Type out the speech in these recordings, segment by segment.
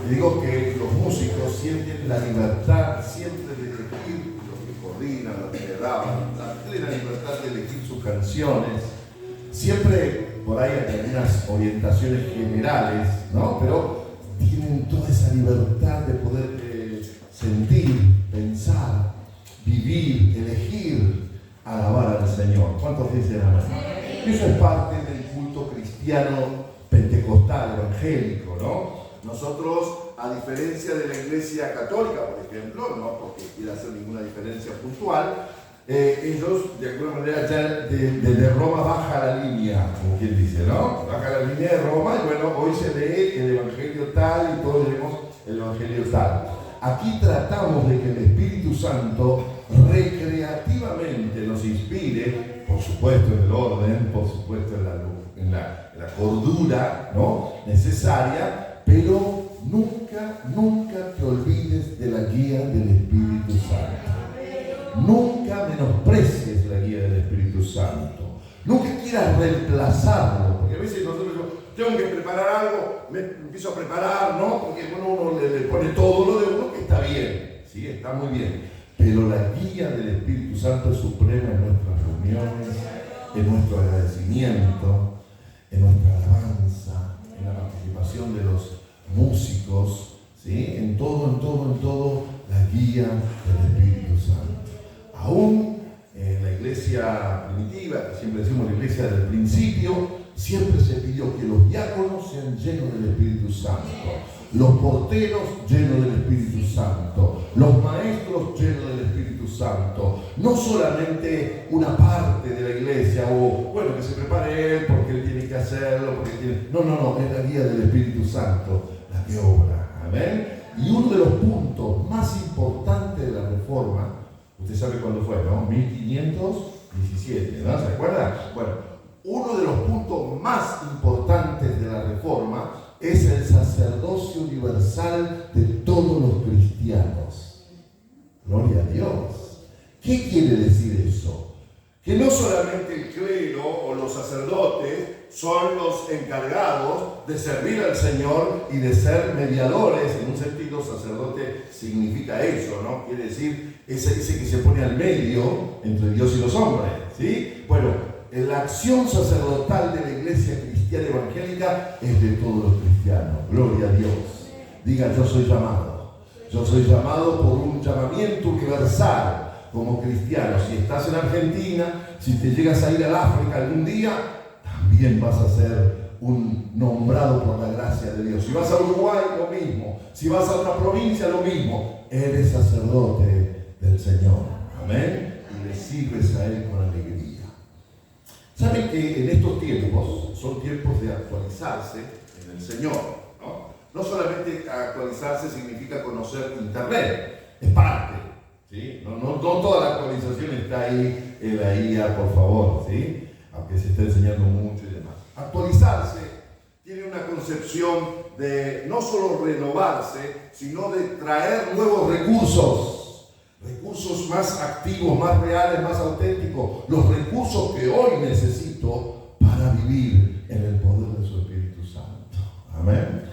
digo que los músicos sienten la libertad siempre de elegir, los que coordinan, los que graban, la plena libertad de elegir sus canciones. Siempre por ahí hay algunas orientaciones generales, ¿no? Pero tienen toda esa libertad de poder sentir, pensar, vivir, elegir, alabar al Señor. ¿Cuántos dicen amén? Eso es parte del culto cristiano pentecostal, evangélico, ¿no? Nosotros, a diferencia de la Iglesia Católica, por ejemplo, no porque quiera hacer ninguna diferencia puntual, ellos, de alguna manera, ya desde Roma baja la línea, como quien dice, ¿no? Baja la línea de Roma y bueno, hoy se lee el Evangelio tal y todos leemos el Evangelio tal. Aquí tratamos de que el Espíritu Santo recreativamente nos inspire, por supuesto en el orden, por supuesto en la cordura, ¿no?, necesaria, pero nunca te olvides de la guía del Espíritu Santo. Nunca menosprecies la guía del Espíritu Santo. Nunca quieras reemplazarlo, porque a veces nosotros tengo que preparar algo, me empiezo a preparar, ¿no? Porque bueno, uno le pone todo lo de uno, que está bien, sí, está muy bien. Pero la guía del Espíritu Santo es suprema en nuestras reuniones, en nuestro agradecimiento, en nuestra alabanza, en la participación de los músicos, ¿sí? En todo, la guía del Espíritu Santo. Aún en la iglesia primitiva, que siempre decimos la iglesia del principio, siempre se pidió que los diáconos sean llenos del Espíritu Santo, los porteros llenos del Espíritu Santo, los maestros llenos del Espíritu Santo. No solamente una parte de la iglesia, o bueno, que se prepare él porque él tiene que hacerlo, porque tiene... No, es la guía del Espíritu Santo la que obra. Amén. Y uno de los puntos más importantes de la Reforma, usted sabe cuándo fue, ¿no? 1517, ¿no? ¿Se acuerda? Bueno, uno de los puntos más importantes de la Reforma es el sacerdocio universal de todos los cristianos. Gloria a Dios. ¿Qué quiere decir eso? Que no solamente el clero o los sacerdotes son los encargados de servir al Señor y de ser mediadores. En un sentido, sacerdote significa eso, ¿no? Quiere decir ese que se pone al medio entre Dios y los hombres, ¿sí? Bueno, la acción sacerdotal de la iglesia cristiana evangélica es de todos los cristianos. Gloria a Dios. Diga, yo soy llamado. Yo soy llamado por un llamamiento universal como cristiano. Si estás en Argentina, si te llegas a ir al África algún día, también vas a ser un nombrado por la gracia de Dios. Si vas a Uruguay, lo mismo. Si vas a otra provincia, lo mismo. Eres sacerdote del Señor. Amén. Y le sirves a Él con alegría. ¿Saben que en estos tiempos son tiempos de actualizarse en el Señor? No solamente actualizarse significa conocer Internet, es parte, ¿sí? No toda la actualización está ahí en la IA, por favor, ¿sí? Aunque se está enseñando mucho y demás. Actualizarse tiene una concepción de no solo renovarse, sino de traer nuevos recursos más activos, más reales, más auténticos, los recursos que hoy necesito para vivir en el poder de su Espíritu Santo. Amén.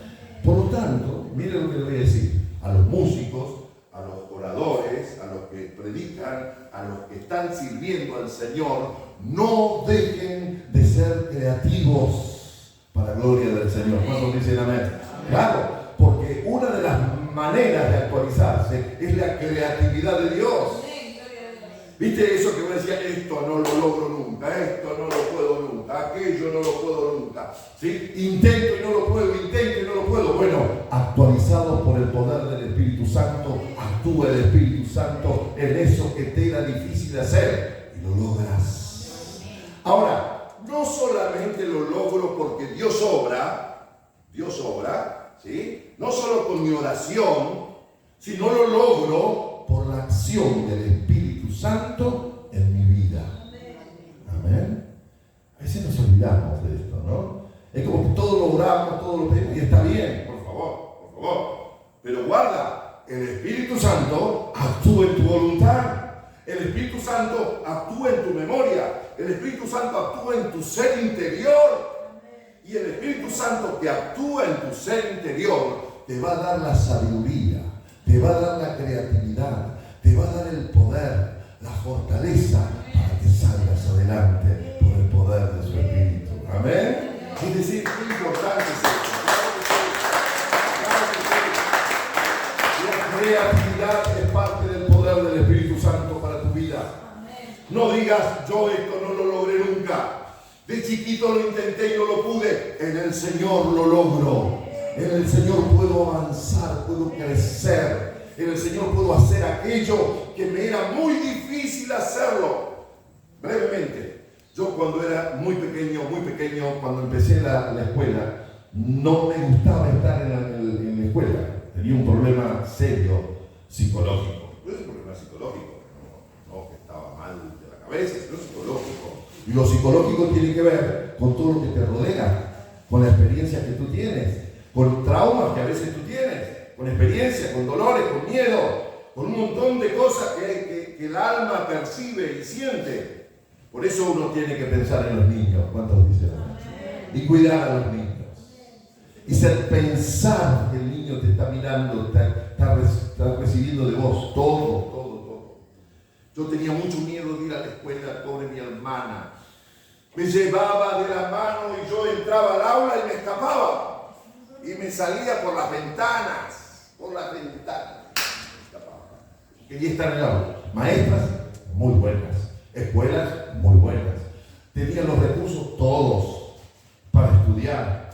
Por lo tanto, miren lo que le voy a decir a los músicos, a los oradores, a los que predican, a los que están sirviendo al Señor: no dejen de ser creativos para la gloria del Señor. ¿Cuántos dicen amén? Claro, porque una de las maneras de actualizarse es la creatividad de Dios. ¿Viste eso que uno decía? Esto no lo logro nunca, esto no lo puedo nunca, aquello no lo puedo nunca, ¿sí? Intento y no lo puedo, intento y no lo puedo. Bueno, actualizados por el poder del Espíritu Santo, actúa el Espíritu Santo en eso que te era difícil de hacer y lo logras. Ahora, no solamente lo logro porque Dios obra, ¿sí? No solo con mi oración, sino lo logro por la acción del Espíritu Santo en mi vida. Amén. A veces nos olvidamos de esto, ¿no? Es como que todo lo oramos, todo lo pedimos y está bien, por favor. Pero guarda, el Espíritu Santo actúa en tu voluntad. El Espíritu Santo actúa en tu memoria. El Espíritu Santo actúa en tu ser interior. Y el Espíritu Santo que actúa en tu ser interior te va a dar la sabiduría, te va a dar la creatividad, te va a dar el poder, la fortaleza para que salgas adelante por el poder de su Espíritu. Amén. Es decir, qué importante es esto. La creatividad es parte del poder del Espíritu Santo para tu vida. No digas, yo esto no lo logré nunca. De chiquito lo intenté y no lo pude. En el Señor lo logro. En el Señor puedo avanzar, puedo crecer. En el Señor puedo hacer aquello que me era muy difícil hacerlo. Brevemente, yo cuando era muy pequeño, cuando empecé la escuela, no me gustaba estar en la escuela. Tenía un problema serio psicológico. No es un problema psicológico, no que estaba mal de la cabeza, sino psicológico. Y lo psicológico tiene que ver con todo lo que te rodea, con la experiencia que tú tienes, con traumas que a veces tú tienes, con experiencias, con dolores, con miedo, con un montón de cosas que el alma percibe y siente. Por eso uno tiene que pensar en los niños. ¿Cuántos dicen? Y cuidar a los niños. Y pensar que el niño te está mirando, está recibiendo de vos todo. Yo tenía mucho miedo de ir a la escuela, pobre mi hermana. Me llevaba de la mano y yo entraba al aula y me escapaba. Y me salía por las ventanas. Me escapaba. Quería estar en el aula. Maestras, muy buenas. Escuelas, muy buenas. Tenía los recursos todos para estudiar.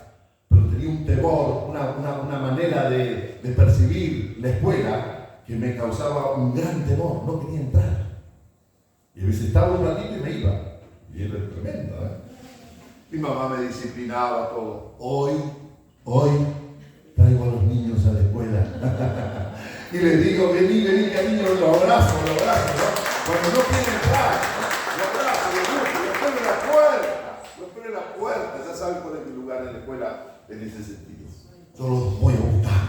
Pero tenía un temor, una manera de percibir la escuela que me causaba un gran temor. No quería entrar. Y a veces estaba un ratito y me iba. Y era tremendo, ¿eh? Mi mamá me disciplinaba todo. Hoy traigo a los niños a la escuela. Y les digo, vení, cariño, lo abrazo, ¿no? Cuando no quieren entrar, lo abrazo, lo espero en la puerta. Ya saben cuál es mi lugar en la escuela en ese sentido. Yo los voy a buscar.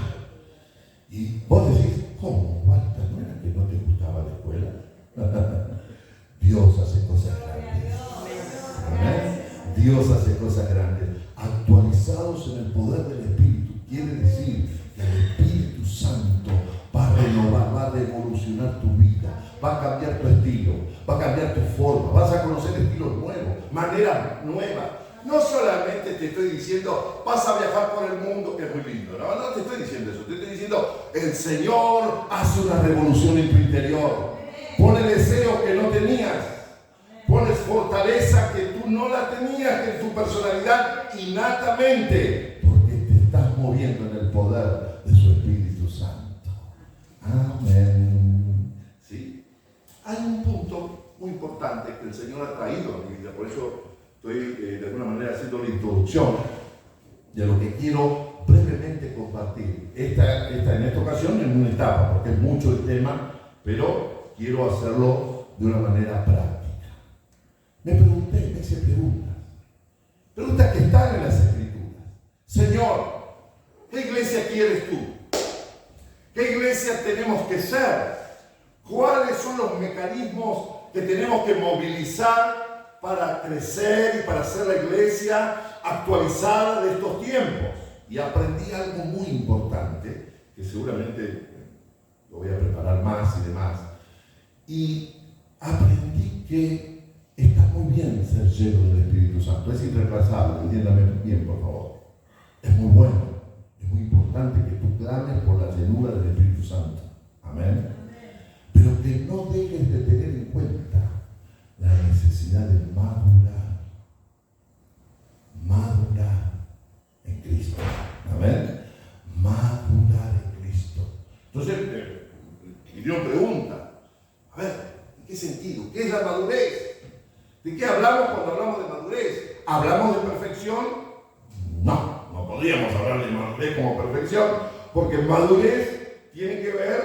Y vos decís, ¿cómo, Walter? ¿No era que no te gustaba la escuela? Dios hace cosas grandes. ¿Amén? Dios hace cosas grandes. Actualizados en el poder del Espíritu. Quiere decir que el Espíritu Santo va a renovar, va a revolucionar tu vida, va a cambiar tu estilo, va a cambiar tu forma, vas a conocer estilos nuevos, maneras nuevas. No solamente te estoy diciendo, vas a viajar por el mundo, que es muy lindo, no te estoy diciendo eso, te estoy diciendo, el Señor hace una revolución en tu interior, pone deseos que no tenías, pones fortaleza que tú no la tenías en tu personalidad innatamente, porque te estás moviendo en el poder de su Espíritu Santo. Amén. ¿Sí? Hay un punto muy importante que el Señor ha traído a mi vida, por eso estoy de alguna manera haciendo la introducción de lo que quiero brevemente compartir. En esta ocasión en una etapa, porque es mucho el tema, pero quiero hacerlo de una manera práctica. Me hice preguntas que están en las Escrituras. Señor, ¿qué iglesia quieres tú? ¿Qué iglesia tenemos que ser? ¿Cuáles son los mecanismos que tenemos que movilizar para crecer y para ser la iglesia actualizada de estos tiempos? Y aprendí algo muy importante, que seguramente lo voy a preparar más y demás. Y aprendí que está muy bien ser lleno del Espíritu Santo. Es irreemplazable, entiéndame bien, por favor. Es muy bueno, es muy importante que tú clames por la llenura del Espíritu Santo. Amén. Pero que no dejes de tener en cuenta la necesidad de madurar en Cristo. Amén. Madurar en Cristo. Entonces, me dieron pregunta. A ver, ¿en qué sentido? ¿Qué es la madurez? ¿De qué hablamos cuando hablamos de madurez? ¿Hablamos de perfección? No podríamos hablar de madurez como perfección, porque madurez tiene que ver,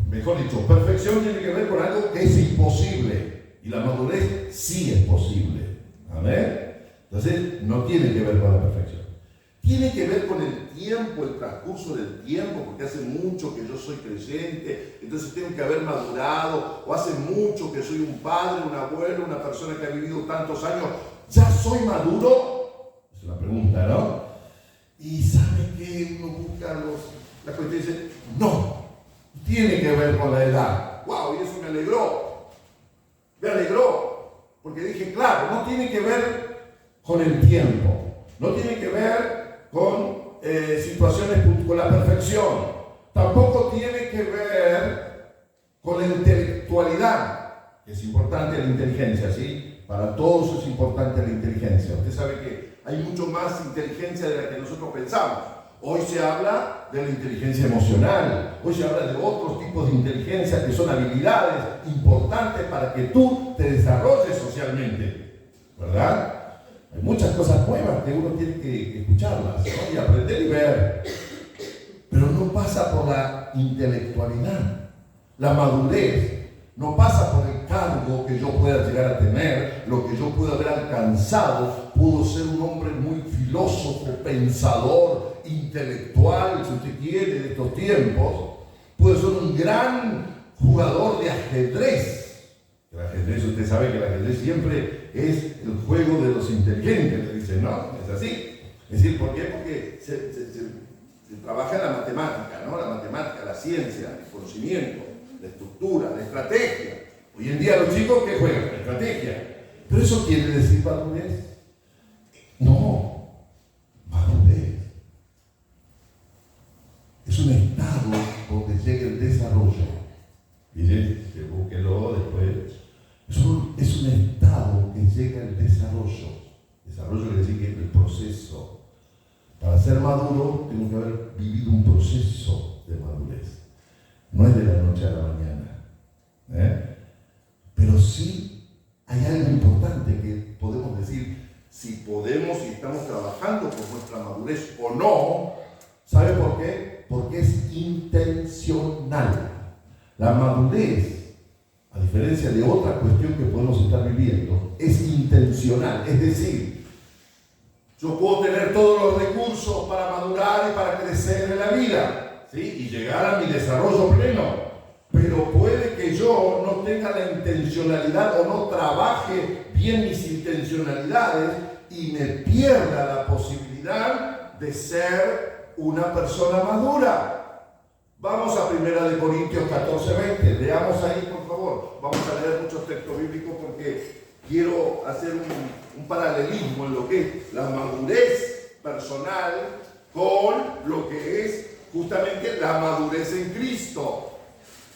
mejor dicho, perfección tiene que ver con algo que es imposible, y la madurez sí es posible. Amén. Entonces, no tiene que ver con la perfección. Tiene que ver con el tiempo, el transcurso del tiempo, porque hace mucho que yo soy creyente, entonces tengo que haber madurado, o hace mucho que soy un padre, un abuelo, una persona que ha vivido tantos años, ¿ya soy maduro? Es una pregunta, ¿no? Y ¿sabe qué? Uno busca la cuestión y dice, no, tiene que ver con la edad. ¡Wow! Y eso me alegró. Me alegró. Porque dije, claro, no tiene que ver con el tiempo. No tiene que ver con situaciones, con la perfección. Tampoco tiene que ver con la intelectualidad. Es importante la inteligencia, ¿sí? Para todos es importante la inteligencia. Usted sabe que hay mucho más inteligencia de la que nosotros pensamos. Hoy se habla de la inteligencia emocional, hoy se habla de otros tipos de inteligencia que son habilidades importantes para que tú te desarrolles socialmente, ¿verdad? Hay muchas cosas nuevas que uno tiene que escucharlas, ¿no? Y aprender y ver. Pero no pasa por la intelectualidad, la madurez. No pasa por el cargo que yo pueda llegar a tener, lo que yo pueda haber alcanzado. Puedo ser un hombre muy filósofo, pensador, intelectual, si usted quiere, de estos tiempos. Puedo ser un gran jugador de ajedrez. El ajedrez, usted sabe que el ajedrez siempre es el juego de los inteligentes, le dicen, ¿no? Es así. Es decir, ¿por qué? Porque se trabaja en la matemática, ¿no? La matemática, la ciencia, el conocimiento, la estructura, la estrategia. Hoy en día los chicos que juegan la estrategia. ¿Pero eso quiere decir madurez? No, madurez es un estado donde llega el desarrollo. Dice, búsquelo después. Es un estado que llega el desarrollo. Desarrollo quiere decir que es el proceso. Para ser maduro, tengo que haber vivido un proceso de madurez. No es de la noche a la mañana. Pero sí hay algo importante que podemos decir, si podemos y estamos trabajando por nuestra madurez o no. ¿Sabe por qué? Porque es intencional. La madurez, a diferencia de otra cuestión que podemos estar viviendo, es intencional. Es decir, yo puedo tener todos los recursos para madurar y para crecer en la vida, ¿sí? Y llegar a mi desarrollo pleno. Pero puede que yo no tenga la intencionalidad o no trabaje bien mis intencionalidades y me pierda la posibilidad de ser una persona madura. Vamos a 1 Corintios 14:20. Leamos ahí, por favor. Vamos a leer muchos textos bíblicos porque quiero hacer un paralelismo en lo que es la madurez personal con lo que es justamente la madurez en Cristo.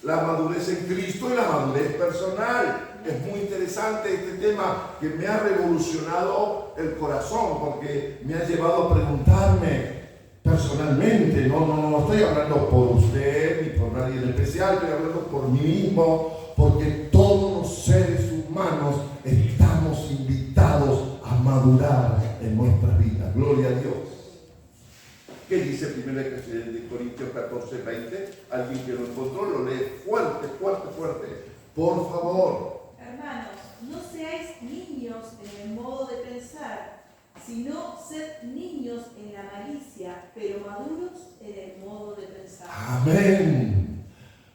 La madurez en Cristo y la madurez personal. Es muy interesante este tema que me ha revolucionado el corazón porque me ha llevado a preguntarme personalmente, no estoy hablando por usted ni por nadie en especial, estoy hablando por mí mismo, porque todos los seres humanos estamos invitados a madurar en nuestras vidas. Gloria a Dios. ¿Qué dice 1 Corintios 14:20? Alguien que lo encontró, lo lee fuerte, fuerte, fuerte. Por favor. Hermanos, no seáis niños en el modo de pensar, sino sed niños en la malicia, pero maduros en el modo de pensar. Amén.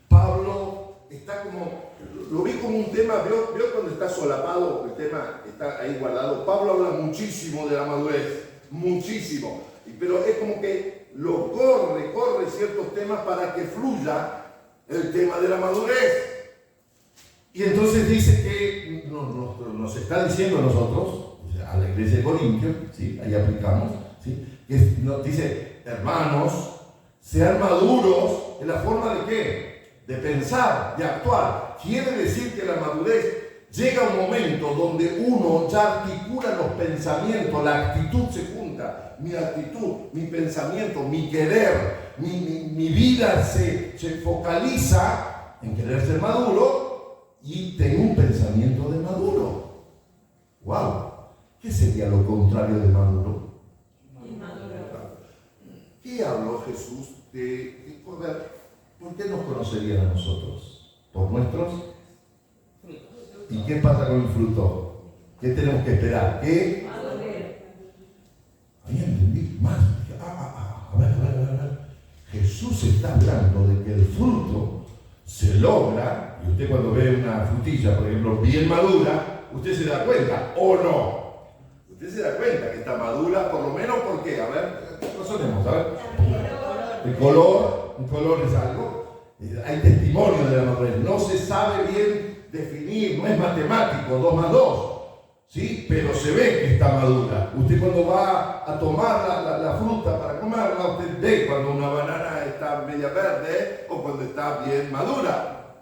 Pablo está como, lo vi como un tema, veo cuando está solapado, el tema está ahí guardado. Pablo habla muchísimo de la madurez, muchísimo. Pero es como que lo corre ciertos temas para que fluya el tema de la madurez. Y entonces dice que nos está diciendo a nosotros, a la iglesia de Corintios, ¿sí? Ahí aplicamos, ¿sí? Que nos dice, hermanos, sean maduros en la forma de ¿qué? De pensar, de actuar. Quiere decir que la madurez llega un momento donde uno ya articula los pensamientos, la actitud se junta, mi actitud, mi pensamiento, mi querer, mi vida se focaliza en querer ser maduro y tengo un pensamiento de maduro. ¡Wow! ¿Qué sería lo contrario de maduro? Inmaduro. ¿Qué habló Jesús de poder? ¿Por qué nos conocerían a nosotros? ¿Por nuestros? ¿Y qué pasa con el fruto? ¿Qué tenemos que esperar? ¿Qué? Ahí entendí más. A ver. Jesús está hablando de que el fruto se logra, y usted cuando ve una frutilla, por ejemplo, bien madura, usted se da cuenta, ¿o no? Usted se da cuenta que está madura, por lo menos, ¿por qué? A ver, razonemos, a ver. El color es algo. Hay testimonio de la madurez. No se sabe bien definir, no es matemático, 2 más 2. ¿Sí? Pero se ve que está madura. Usted cuando va a tomar la fruta para comerla, usted ve cuando una banana está media verde o cuando está bien madura.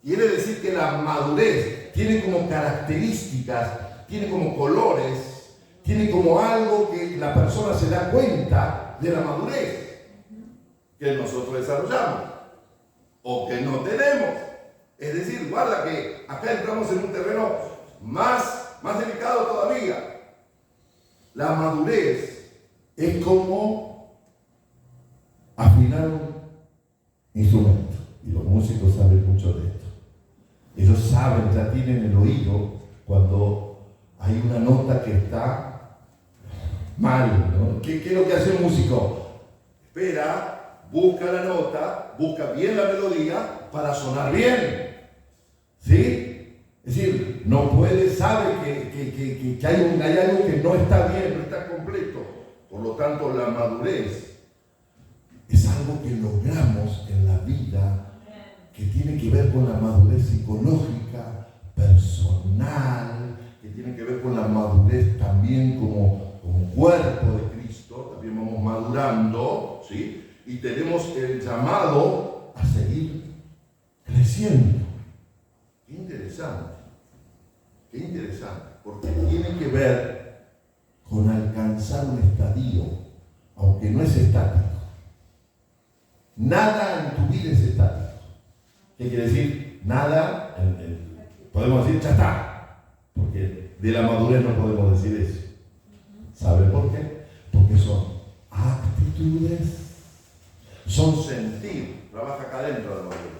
Quiere decir que la madurez tiene como características, tiene como colores, tiene como algo que la persona se da cuenta de la madurez que nosotros desarrollamos o que no tenemos. Es decir, guarda que acá entramos en un terreno más delicado todavía. La madurez es como afinar un instrumento. Y los músicos saben mucho de esto. Ellos saben, ya tienen el oído cuando hay una nota que está mal, ¿no? ¿Qué es lo que hace un músico? Espera, busca la nota, busca bien la melodía para sonar bien. ¿Sí? Es decir, no puede, sabe que hay algo que no está bien, no está completo. Por lo tanto, la madurez es algo que logramos en la vida, que tiene que ver con la madurez psicológica, personal, que tiene que ver con la madurez también como cuerpo de Cristo. También vamos madurando, ¿sí? Y tenemos el llamado a seguir creciendo. Qué interesante, porque tiene que ver con alcanzar un estadio, aunque no es estático. Nada en tu vida es estático. ¿Qué quiere decir? Nada, podemos decir ya está, porque de la madurez no podemos decir eso. ¿Saben por qué? Porque son actitudes, son sentir, trabaja acá dentro de la madurez.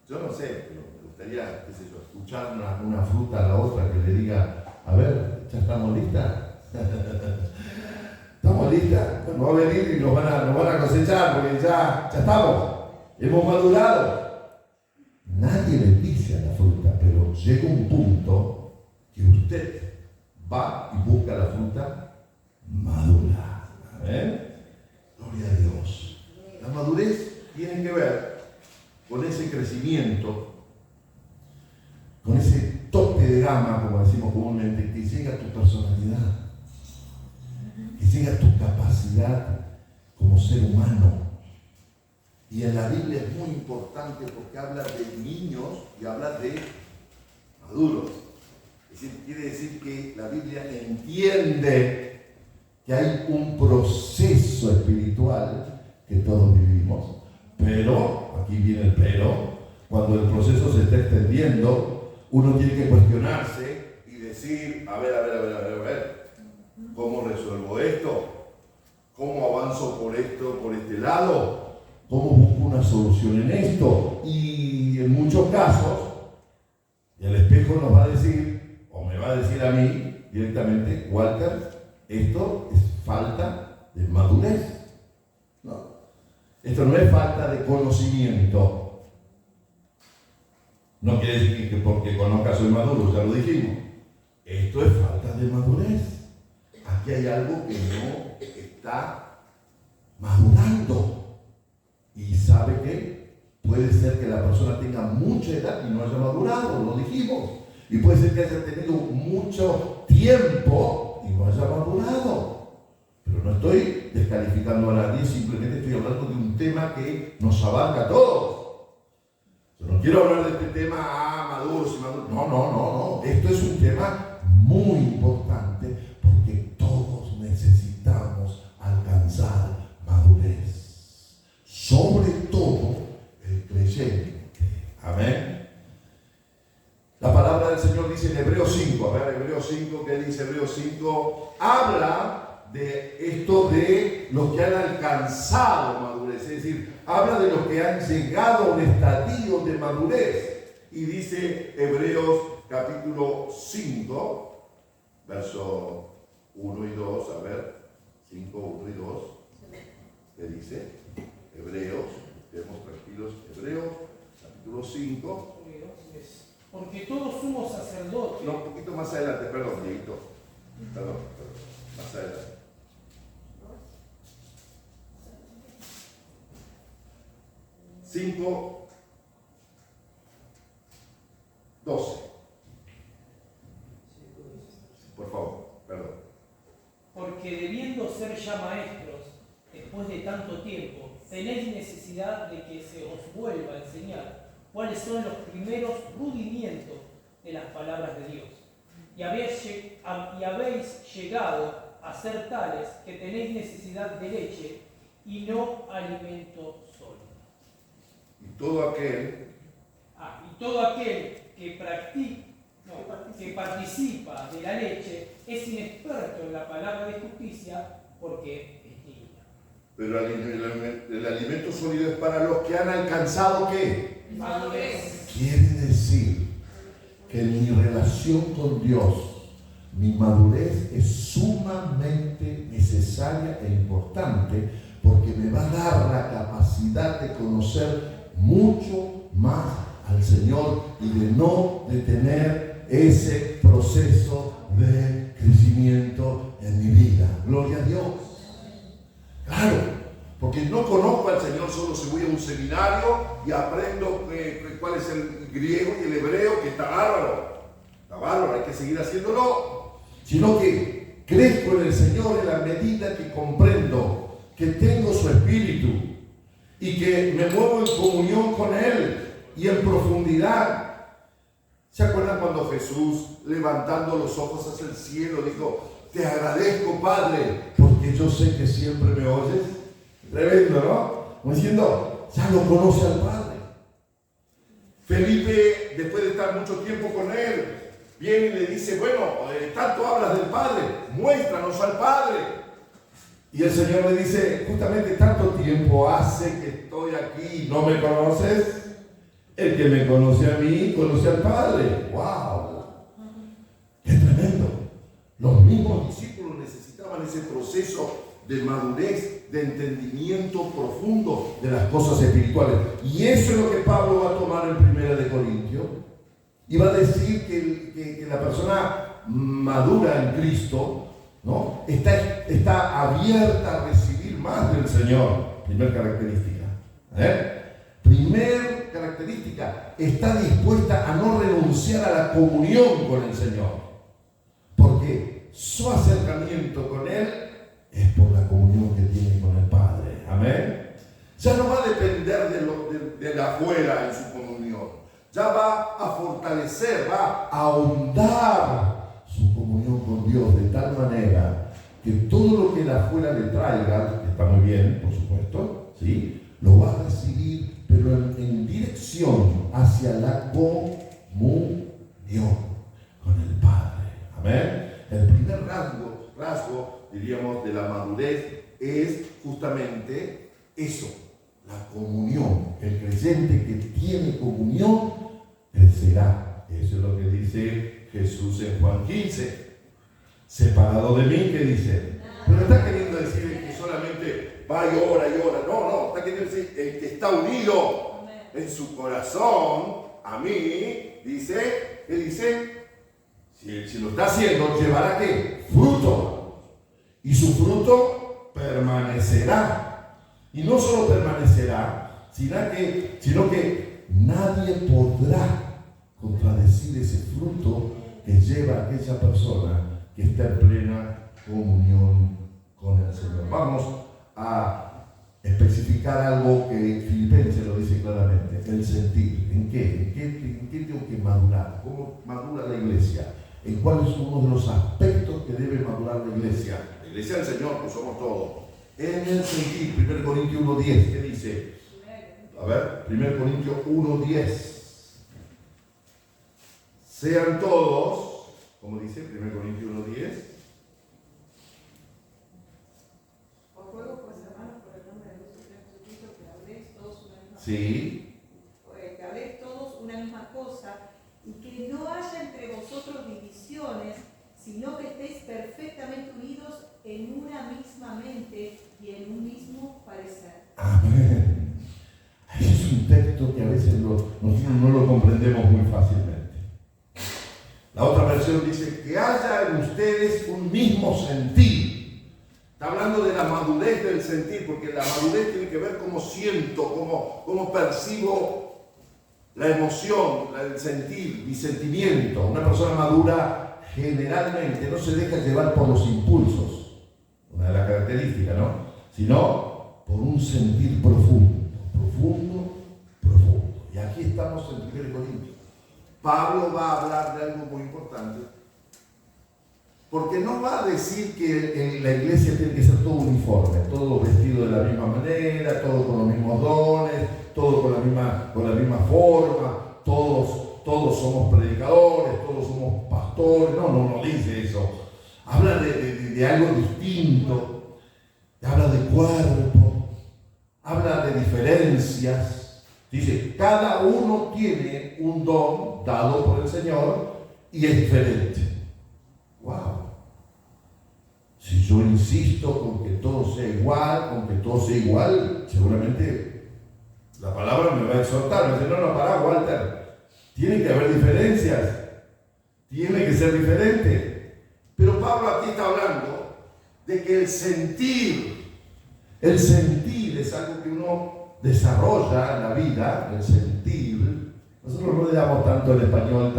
Yo no sé, pero me gustaría, qué sé yo, escuchar una fruta a la otra que le diga, a ver, ¿ya estamos listas? ¿Estamos listas? Bueno, va a venir y nos van a cosechar porque ya estamos, hemos madurado. Nadie le dice a la fruta, pero llega un punto que usted va y busca la fruta madura. ¿Amén? Gloria a Dios. La madurez tiene que ver con ese crecimiento, con ese tope de gama, como decimos comúnmente, que llega a tu personalidad, que llega a tu capacidad como ser humano. Y en la Biblia es muy importante porque habla de niños y habla de maduros. Es decir, quiere decir que la Biblia entiende que hay un proceso espiritual que todos vivimos, pero, aquí viene el pero, cuando el proceso se está extendiendo, uno tiene que cuestionarse y decir, a ver, ¿cómo resuelvo esto? ¿Cómo avanzo por este lado? ¿Cómo busco una solución en esto? Y en muchos casos, el espejo nos va a decir, o me va a decir a mí directamente, Walter, esto es falta de madurez. No. Esto no es falta de conocimiento. No quiere decir que porque conozca soy maduro, ya lo dijimos. Esto es falta de madurez. Aquí hay algo que no está madurando. Y ¿sabe qué? Puede ser que la persona tenga mucha edad y no haya madurado, lo dijimos. Y puede ser que haya tenido mucho tiempo y no haya madurado. Pero no estoy descalificando a nadie, simplemente estoy hablando de un tema que nos abarca a todos. Yo no quiero hablar de este tema, maduros y maduros. No. Esto es un tema muy importante porque todos necesitamos alcanzar madurez. Sobre todo el creyente. Amén. La palabra del Señor dice en Hebreos 5. A ver, Hebreos 5, ¿qué dice Hebreos 5? Habla de esto de los que han alcanzado madurez, es decir, habla de los que han llegado a un estadio de madurez. Y dice Hebreos capítulo 5, verso 1 y 2, a ver, 5, 1 y 2, ¿qué dice? Hebreos, estemos tranquilos, Hebreos capítulo 5, Porque todo sumo sacerdote. No, un poquito más adelante, perdón, Dieguito. Perdón, más adelante. 5, 12. Por favor, perdón. Porque debiendo ser ya maestros, después de tanto tiempo, tenéis necesidad de que se os vuelva a enseñar cuáles son los primeros rudimientos de las palabras de Dios. Y habéis llegado a ser tales que tenéis necesidad de leche y no alimento sólido. Y todo aquel que participa de la leche es inexperto en la palabra de justicia porque es niño. Pero el alimento sólido es para los que han alcanzado ¿qué? Madurez. Quiere decir que en mi relación con Dios, mi madurez es sumamente necesaria e importante porque me va a dar la capacidad de conocer mucho más al Señor y de no detener ese proceso de crecimiento en mi vida. Gloria a Dios. Claro, porque no conozco al Señor solo si voy a un seminario y aprendo cuál es el griego y el hebreo, que está bárbaro, hay que seguir haciéndolo, sino que crezco en el Señor en la medida que comprendo que tengo su Espíritu y que me muevo en comunión con Él y en profundidad. ¿Se acuerdan cuando Jesús, levantando los ojos hacia el cielo, dijo: te agradezco, Padre, porque yo sé que siempre me oyes? Tremendo, ¿no? Como diciendo, ya lo conoce al Padre. Felipe, después de estar mucho tiempo con él, viene y le dice: bueno, tanto hablas del Padre, muéstranos al Padre. Y el Señor le dice: justamente tanto tiempo hace que estoy aquí y no me conoces. El que me conoce a mí, conoce al Padre. ¡Wow! ¡Qué tremendo! Los mismos discípulos necesitaban ese proceso de madurez, de entendimiento profundo de las cosas espirituales. Y eso es lo que Pablo va a tomar en 1 Corintios. Y va a decir que la persona madura en Cristo, ¿no? está abierta a recibir más del Señor. Primer característica. Primer característica, está dispuesta a no renunciar a la comunión con el Señor, porque su acercamiento con Él es por la comunión que tiene con el Padre. Amén. Ya no va a depender de la afuera en su comunión, ya va a fortalecer, va a ahondar su comunión con Dios de tal manera que todo lo que la afuera le traiga, que está muy bien, por supuesto, ¿sí?, lo va a recibir, pero en dirección hacia la comunión con el Padre. Amén. El primer rasgo, diríamos, de la madurez es justamente eso, la comunión. El creyente que tiene comunión crecerá. Eso es lo que dice Jesús en Juan 15. Separado de mí, ¿qué dice? Pero está queriendo decir que solamente va y ora. No, está queriendo decir el que está unido en su corazón a mí, dice, ¿qué dice? Si lo está haciendo, llevará ¿qué? Fruto. Y su fruto permanecerá. Y no solo permanecerá, sino que nadie podrá contradecir ese fruto que lleva aquella persona que está en plena comunión con el Señor. Vamos a especificar algo que Filipenses lo dice claramente: el sentir. ¿En qué tengo que madurar? ¿Cómo madura la iglesia? ¿En cuál es uno de los aspectos que debe madurar la iglesia? La iglesia del Señor, pues somos todos. En el sentir. 1 Corintios 1:10, ¿qué dice? A ver, 1 Corintios 1:10. Sean todos, ¿cómo dice 1 Corintios 1:10? Os ruego, pues, hermanos, por el nombre de nuestro Señor Jesucristo, que habléis todos una misma cosa. Sí. Que habléis todos una misma cosa y que no haya entre vosotros divisiones, sino que estéis perfectamente unidos en una misma mente y en un mismo parecer. Amén. Ese es un texto que a veces nosotros no lo comprendemos muy fácilmente. versión dice que haya en ustedes un mismo sentir. Está hablando de la madurez del sentir, porque la madurez tiene que ver cómo siento, cómo percibo la emoción, el sentir, mi sentimiento. Una persona madura generalmente no se deja llevar por los impulsos, una de las características, ¿no? Sino por un sentir profundo. Y aquí estamos en 1 Corintios. Pablo va a hablar de algo muy importante, porque no va a decir que en la iglesia tiene que ser todo uniforme, todo vestido de la misma manera, todo con los mismos dones, todo con la misma forma, todos somos predicadores, todos somos pastores. No dice eso. Habla de algo distinto, habla de cuerpo, habla de diferencias. Dice, cada uno tiene un don dado por el Señor y es diferente. ¡Wow! Si yo insisto con que todo sea igual, seguramente la palabra me va a exhortar. Me dice, no, pará, Walter. Tiene que haber diferencias. Tiene que ser diferente. Pero Pablo aquí está hablando de que el sentir es algo que uno desarrolla en la vida, el sentir. Nosotros no le damos tanto en español,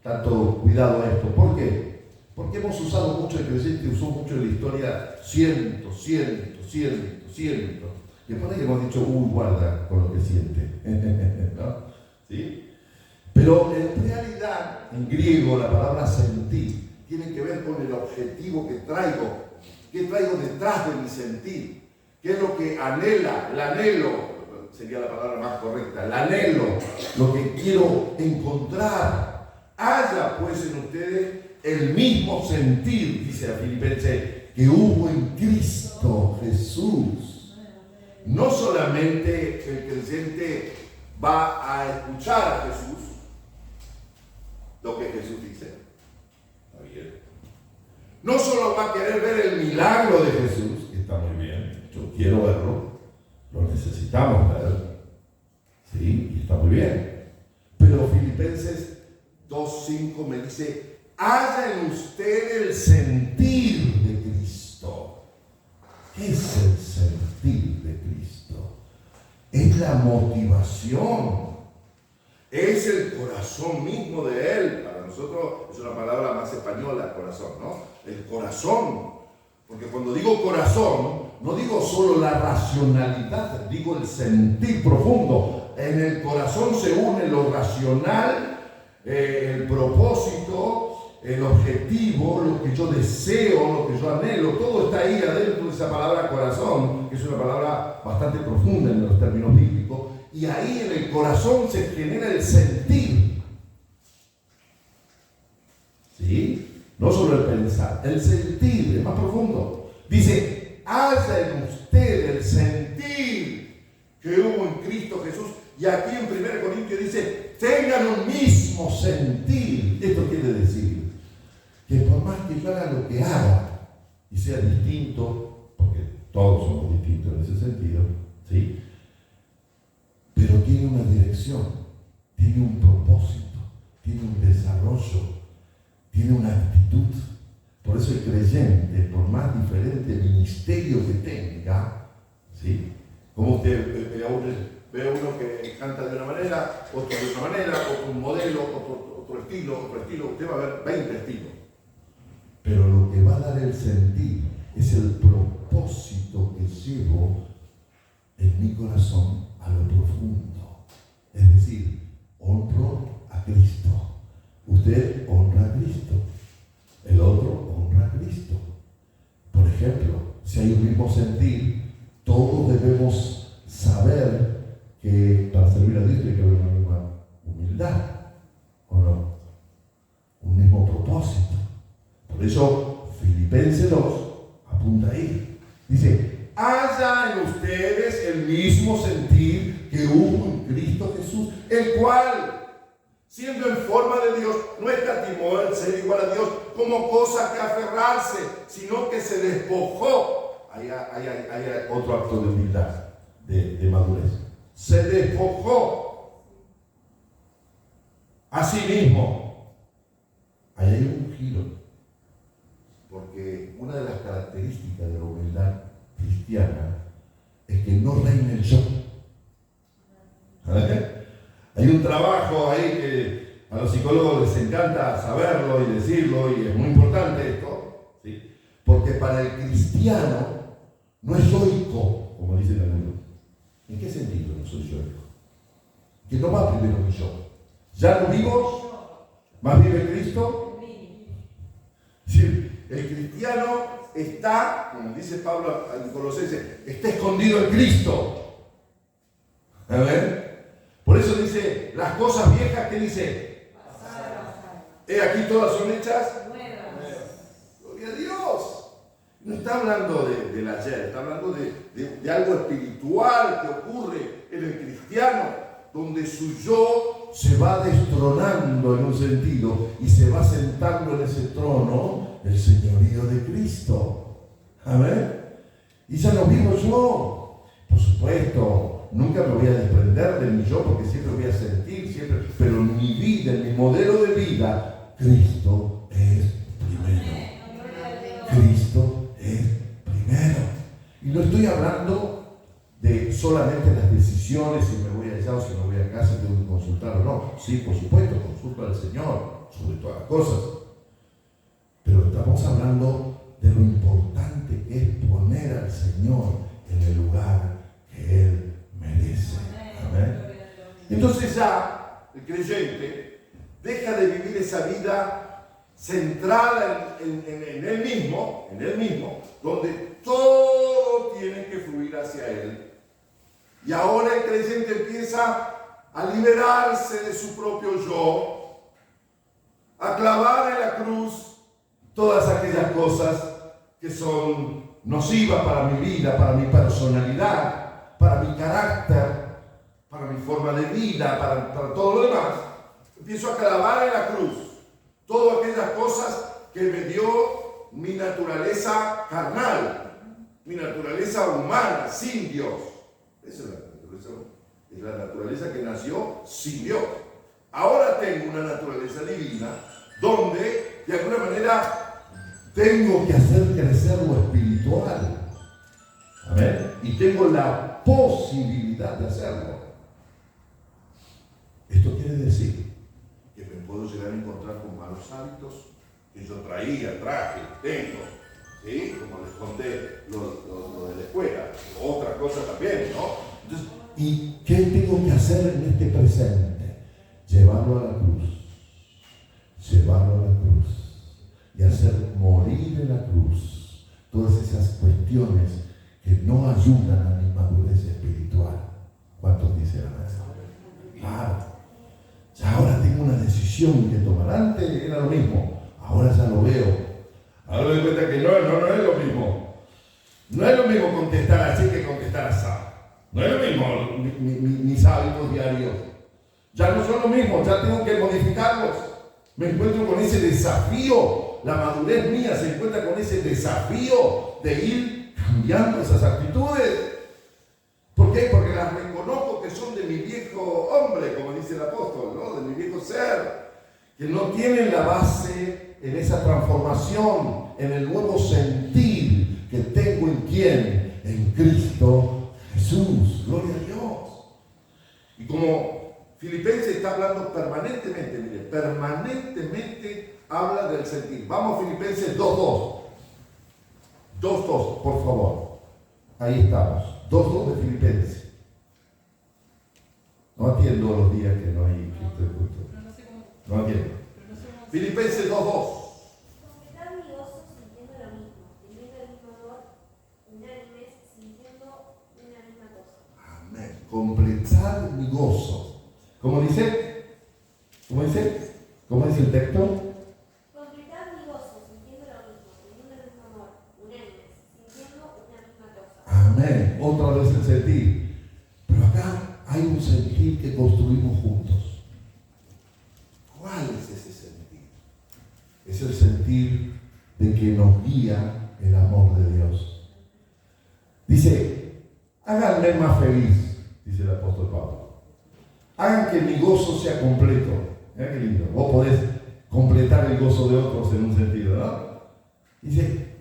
tanto cuidado a esto. ¿Por qué? Porque hemos usado mucho, el creyente usó mucho en la historia siento. Y después que hemos dicho, guarda con lo que siente. ¿No? ¿Sí? Pero en realidad, en griego, la palabra sentir tiene que ver con el objetivo que traigo. ¿Qué traigo detrás de mi sentir? ¿Qué es lo que anhela? El anhelo sería la palabra más correcta. El anhelo, lo que quiero encontrar. Haya pues en ustedes el mismo sentir, dice a Filipenses, que hubo en Cristo Jesús. No solamente el creyente va a escuchar a Jesús, lo que Jesús dice. Está bien. No solo va a querer ver el milagro de Jesús, que está muy bien. Yo quiero verlo, lo necesitamos ver, ¿sí? Y está muy bien. Pero Filipenses 2:5 me dice, haya en usted el sentir de Cristo. ¿Qué es el sentir de Cristo? Es la motivación, es el corazón mismo de Él. Para nosotros es una palabra más española, corazón, ¿no? El corazón. Porque cuando digo corazón, no digo solo la racionalidad, digo el sentir profundo. En el corazón se une lo racional, el propósito, el objetivo, lo que yo deseo, lo que yo anhelo. Todo está ahí adentro de esa palabra corazón, que es una palabra bastante profunda en los términos bíblicos. Y ahí en el corazón se genera el sentir. ¿Sí? No solo el pensar, el sentir es más profundo. Dice, haya en usted el sentir que hubo en Cristo Jesús. Y aquí en 1 Corintios dice, tengan un mismo sentir. Esto quiere decir que por más que yo haga lo que haga y sea distinto, porque todos somos distintos en ese sentido, ¿sí? Pero tiene una dirección, tiene un propósito, tiene un desarrollo, tiene una actitud. Por eso el creyente, por más diferente ministerio que tenga, ¿sí? Como usted ve a uno que canta de una manera, otro de otra manera, otro un modelo, otro estilo, usted va a ver 20 estilos. Pero lo que va a dar el sentir es el propósito que llevo en mi corazón a lo profundo. Es decir, honro a Cristo. Usted honra a Cristo, el otro honra a Cristo. Por ejemplo, si hay un mismo sentir, todos debemos saber que para servir a Dios tiene que haber una misma humildad, ¿o no? Un mismo propósito. Por eso, Filipenses 2 apunta ahí. Dice, haya en ustedes el mismo sentir que hubo en Cristo Jesús, el cual, siendo en forma de Dios, no escatimó el ser igual a Dios como cosa que aferrarse, sino que se despojó. Hay otro acto de humildad, de madurez. Se despojó a sí mismo, ahí hay un giro. Porque una de las características de la humildad cristiana es que no reina el yo. Hay un trabajo ahí que a los psicólogos les encanta saberlo y decirlo, y es muy importante esto, ¿sí? Porque para el cristiano no es yoico, como dicen algunos. ¿En qué sentido no soy yoico? Que no va primero mi yo. ¿Ya no vivo? ¿Más vive Cristo? Sí, el cristiano está, como dice Pablo en Colosenses, está escondido en Cristo. A ver. Por eso dice, las cosas viejas, ¿qué dice? He aquí todas son hechas nuevas. Gloria a Dios. No está hablando del ayer, está hablando de algo espiritual que ocurre en el cristiano, donde su yo se va destronando en un sentido y se va sentando en ese trono el señorío de Cristo. Amén. Y ya no vivo yo, por supuesto. Nunca me voy a desprender de mi yo porque siempre voy a sentir, siempre, pero en mi vida, en mi modelo de vida, Cristo es primero. Cristo es primero. Y no estoy hablando de solamente las decisiones, si me voy allá o si me voy a casa, tengo que consultar o no. Sí, por supuesto, consulto al Señor sobre todas las cosas. Pero estamos hablando de lo importante que es poner al Señor en el lugar que Él merece. Amén. Entonces ya el creyente deja de vivir esa vida centrada en él mismo, donde todo tiene que fluir hacia él. Y ahora el creyente empieza a liberarse de su propio yo, a clavar en la cruz todas aquellas cosas que son nocivas para mi vida, para mi personalidad, para mi carácter, para mi forma de vida, para todo lo demás. Empiezo a clavar en la cruz todas aquellas cosas que me dio mi naturaleza carnal, mi naturaleza humana, sin Dios. Esa es la naturaleza que nació sin Dios. Ahora tengo una naturaleza divina donde, de alguna manera, tengo que hacer crecer lo espiritual. Amén. Y tengo la posibilidad de hacerlo. Esto quiere decir que me puedo llegar a encontrar con malos hábitos que yo tengo, ¿sí? Como les conté lo de la escuela, otra cosa también, ¿no? Entonces, ¿y qué tengo que hacer en este presente? Llevarlo a la cruz, y hacer morir en la cruz todas esas cuestiones que no ayudan a mi madurez espiritual. ¿Cuántos dicen amén? Claro. Ya ahora tengo una decisión que tomar. Antes era lo mismo, ahora ya lo veo. Ahora me doy cuenta que no es lo mismo. No es lo mismo contestar así que contestar así. No es lo mismo mis hábitos diarios. Ya no son lo mismo, ya tengo que modificarlos. Me encuentro con ese desafío. La madurez mía se encuentra con ese desafío de ir cambiando esas actitudes. ¿Por qué? Porque las reconozco que son de mi viejo hombre, como dice el apóstol, ¿no? De mi viejo ser, que no tienen la base en esa transformación, en el nuevo sentir que tengo en ¿quién? En Cristo Jesús. Gloria a Dios. Y como Filipenses está hablando permanentemente, mire, permanentemente habla del sentir. Vamos, Filipenses 2.2. 2.2, por favor. Ahí estamos. 2.2 de Filipenses. No atiendo los días que no hay Cristo de culto. No atiendo. Filipenses 2.2. Completar mi gozo sintiendo lo mismo, teniendo el mismo amor, unánimes, sintiendo una misma cosa. Amén. Completar mi gozo. ¿Cómo dice? ¿Cómo dice? ¿Cómo dice el texto? Completar mi gozo sintiendo lo mismo, teniendo el mismo amor, unánimes, sintiendo una misma cosa. Amén. Otra vez el sentir. Pero acá hay un sentir que construimos juntos. ¿Cuál es ese sentir? Es el sentir de que nos guía el amor de Dios. Dice, háganme más feliz, dice el apóstol Pablo. Hagan que mi gozo sea completo. Mira qué lindo. Vos podés completar el gozo de otros en un sentido, ¿no? Dice,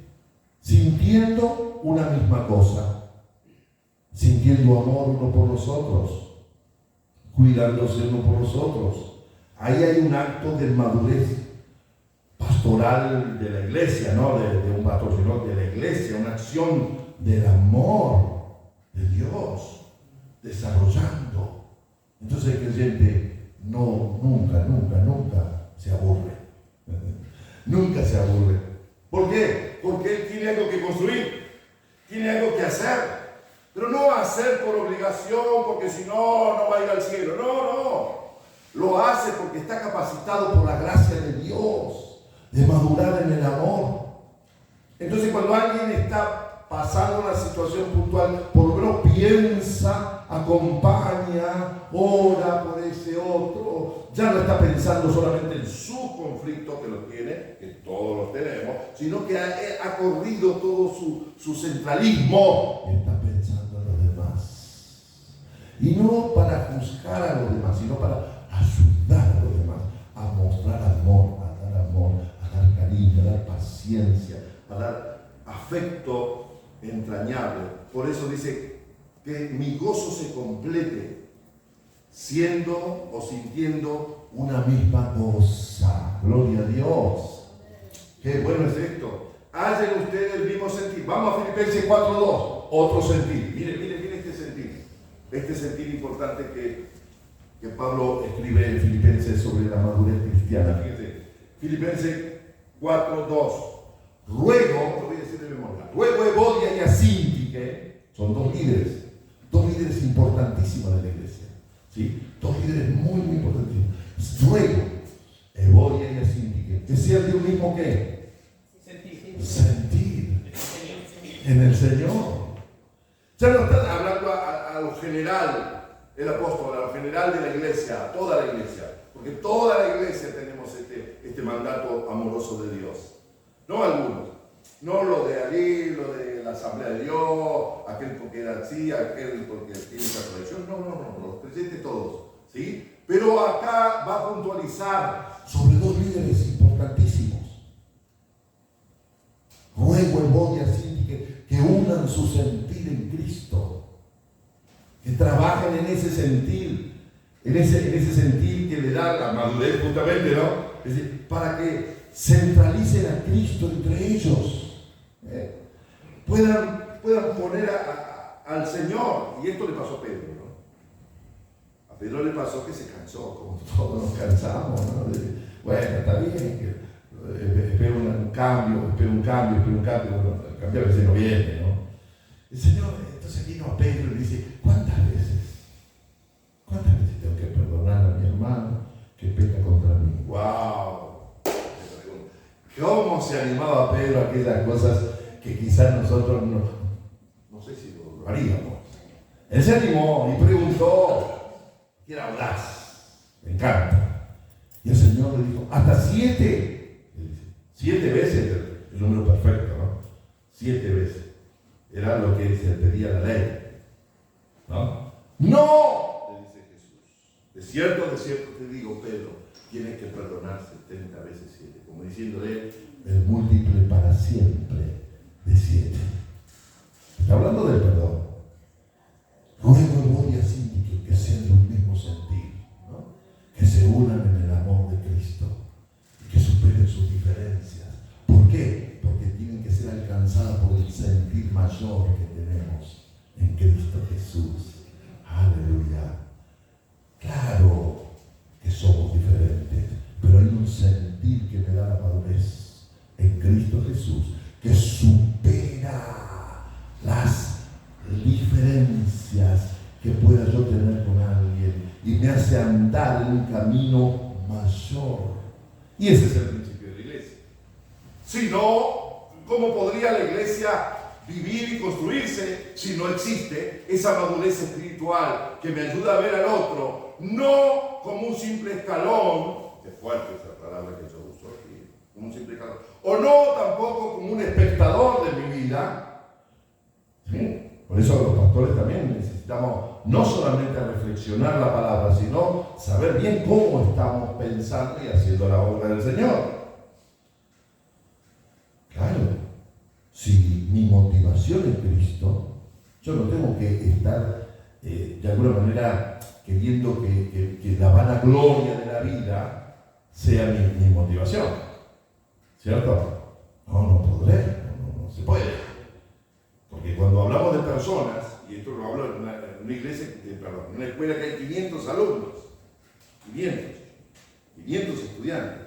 sintiendo una misma cosa, sintiendo amor uno por los otros, cuidándose uno por los otros. Ahí hay un acto de madurez pastoral de la iglesia, no de un pastor, sino de la iglesia, una acción del amor de Dios desarrollando. Entonces el creyente nunca se aburre. Nunca se aburre. ¿Por qué? Porque él tiene algo que construir, tiene algo que hacer, pero no va a hacer por obligación, porque si no va a ir al cielo. No. Lo hace porque está capacitado por la gracia de Dios, de madurar en el amor. Entonces cuando alguien está pasando una situación puntual, por lo menos piensa, acompaña, ora por ese otro. Ya no está pensando solamente en su conflicto, que lo tiene, que todos los tenemos, sino que ha corrido todo su centralismo y está pensando en los demás. Y no para juzgar a los demás, sino para ayudar a los demás, a mostrar amor, a dar cariño, a dar paciencia, a dar afecto entrañable. Por eso dice que mi gozo se complete siendo o sintiendo una misma cosa. Gloria a Dios. Qué bueno es esto. Hallen ustedes el mismo sentir. Vamos a Filipenses 4:2. Otro sentir. Miren este sentir. Este sentir importante que Pablo escribe en Filipenses sobre la madurez cristiana. Fíjense. Filipenses 4:2. Ruego, lo voy a decir de memoria, ruego a Evodia y a Síntique, son dos líderes importantísimos de la iglesia, ¿sí? Dos líderes muy importantísimos. Ruego a Evodia y a Síntique que sean de un mismo ¿qué? Sentir en el Señor. Ya no están hablando a lo general, el apóstol, a lo general de la iglesia, a toda la iglesia, porque toda la iglesia tenemos este mandato amoroso de Dios. No algunos, no lo de allí, lo de la Asamblea de Dios, aquel porque era así, aquel porque tiene esa tradición. No, los creyentes todos, ¿sí? Pero acá va a puntualizar sobre dos líderes importantísimos. Ruego en voz de así que unan su sentir en Cristo, que trabajen en ese sentir, en ese sentir que le da la madurez justamente, ¿no? Es decir, para que centralicen a Cristo entre ellos, puedan poner al Señor. Y esto le pasó a Pedro, ¿no? A Pedro le pasó que se cansó, como todos nos cansamos, ¿no? Bueno, está bien, espero un cambio, bueno, el cambio a veces no viene, ¿no? El Señor entonces vino a Pedro y le dice, ¿cuántas veces tengo que perdonar a mi hermano que peca contra mí? ¡Wow! ¿Cómo se animaba Pedro a aquellas cosas que quizás nosotros no sé si lo haríamos? Él se animó y preguntó, y era audaz, me encanta. Y el Señor le dijo, hasta 7. 7 veces, el número perfecto, ¿no? 7 veces. Era lo que se pedía la ley, ¿no? ¡No! Le dice Jesús. De cierto te digo, Pedro, tienes que perdonar 70 veces 7, como diciéndole el múltiple para siempre de 7. Está hablando del perdón. Ruego voy a Síntique que sean de un mismo sentir, ¿no? Que se unan en el amor de Cristo y que superen sus diferencias. ¿Por qué? Porque tienen que ser alcanzadas por el sentir mayor que tenemos en Cristo Jesús. Aleluya. Claro que somos diferentes, pero hay un sentir que me da la madurez en Cristo Jesús que supera las diferencias que pueda yo tener con alguien y me hace andar en un camino mayor. Y ese es el principio de la iglesia. Si no, ¿cómo podría la iglesia vivir y construirse si no existe esa madurez espiritual que me ayuda a ver al otro, no como un simple escalón? Es fuerte esa palabra que yo uso aquí, como un simple escalón, o no tampoco como un espectador de mi vida. ¿Sí? Por eso los pastores también necesitan necesitamos no solamente reflexionar la palabra, sino saber bien cómo estamos pensando y haciendo la obra del Señor. Claro, si mi motivación es Cristo, yo no tengo que estar de alguna manera queriendo que la vanagloria de la vida sea mi motivación. ¿Cierto? No podré, no se puede. Porque cuando hablamos de personas, y esto lo hablo en una iglesia, en una escuela que hay 500 alumnos, 500 estudiantes,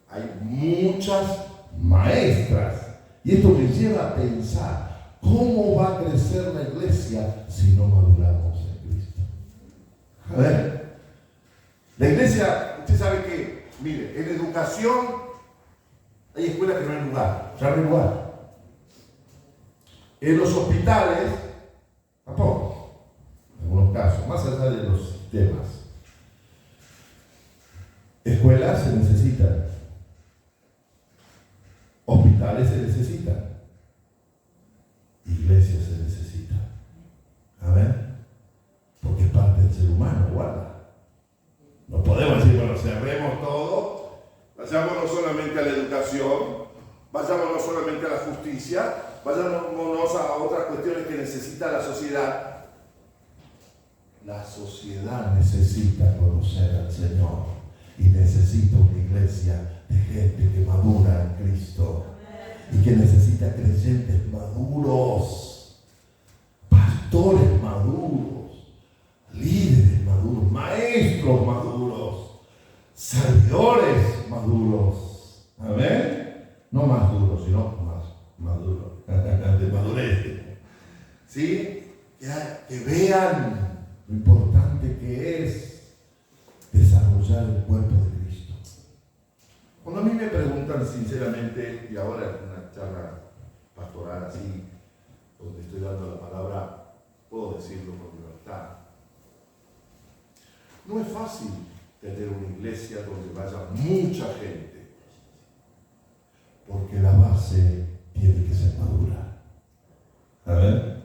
hay muchas maestras. Y esto me lleva a pensar, ¿cómo va a crecer la iglesia si no maduramos en Cristo? A ver, la iglesia, usted sabe que, mire, en educación hay escuelas que no hay lugar, ya no hay lugar. En los hospitales, tampoco, en algunos casos, más allá de los sistemas. Escuelas se necesitan, hospitales se necesitan, iglesias se necesitan. Amén. Porque es parte del ser humano, guarda. No podemos decir, bueno, cerremos todo, vayámonos solamente a la educación, vayámonos solamente a la justicia, vayámonos a otras cuestiones que necesita la sociedad. La sociedad necesita conocer al Señor y necesita una iglesia de gente que madura en Cristo y que necesita creyentes maduros, pastores maduros, líderes maduros, maestros maduros, servidores maduros. Amén. No más duros, sino más maduros, de madurez. ¿Sí? Que vean lo importante que es desarrollar el cuerpo de Cristo. Cuando a mí me preguntan sinceramente, y ahora en una charla pastoral así, donde estoy dando la palabra, puedo decirlo con libertad. No es fácil tener una iglesia donde vaya mucha gente, porque la base tiene que ser madura. A ver.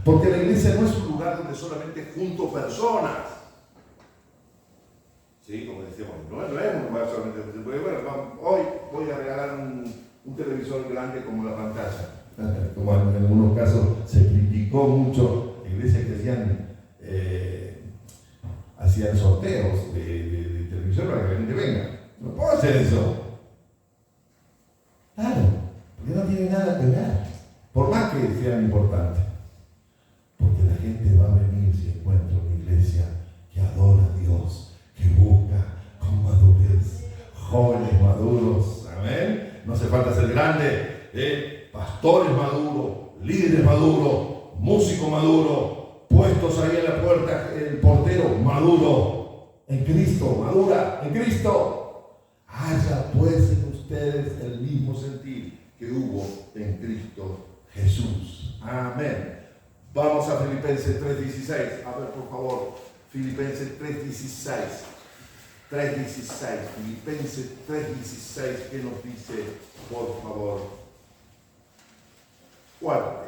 Porque la iglesia no es un lugar donde solamente junto personas. Sí, como decíamos, no es un lugar solamente. Porque bueno, hoy voy a regalar un televisor grande como la pantalla. Como en algunos casos se criticó mucho iglesias que hacían sorteos de televisión para que la gente venga. No puedo hacer eso. Claro, porque no tiene nada que ver. Por más que sean importantes. Porque la gente va a venir si encuentra una iglesia que adora a Dios, que busca con madurez, jóvenes maduros, amén. No hace falta ser grande, pastores maduros, líderes maduros, músicos maduros, puestos ahí en la puerta, el portero maduro, en Cristo, madura, en Cristo. Haya pues en ustedes el mismo sentir que hubo en Cristo Jesús. Amén. Vamos a Filipenses 3:16. A ver, por favor, Filipenses 3:16. Filipenses 3:16. ¿Qué nos dice, por favor? Fuerte.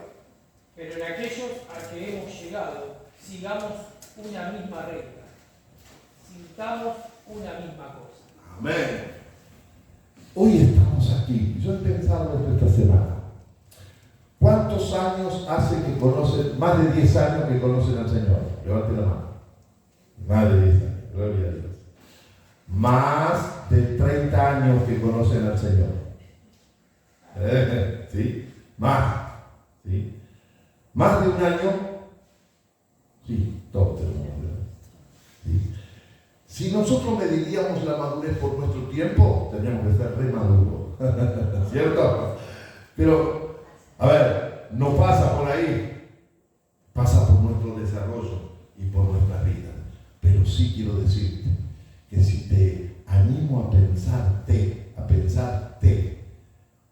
Pero en aquellos a que hemos llegado, sigamos una misma regla, sintamos una misma cosa. Amén. Hoy estamos aquí. Yo he pensado esto esta semana. ¿Cuántos años hace que conocen? Más de 10 años que conocen al Señor. Levante la mano. Más de 10 años. Gloria a Dios. Más de 30 años que conocen al Señor. ¿Sí? Más. ¿Sí? Más de un año. Sí, todos tenemos. ¿Sí? Si nosotros mediríamos la madurez por nuestro tiempo, tendríamos que estar re maduros. ¿Cierto? Pero a ver, no pasa por ahí, pasa por nuestro desarrollo y por nuestras vidas. Pero sí quiero decirte que si te animo a pensarte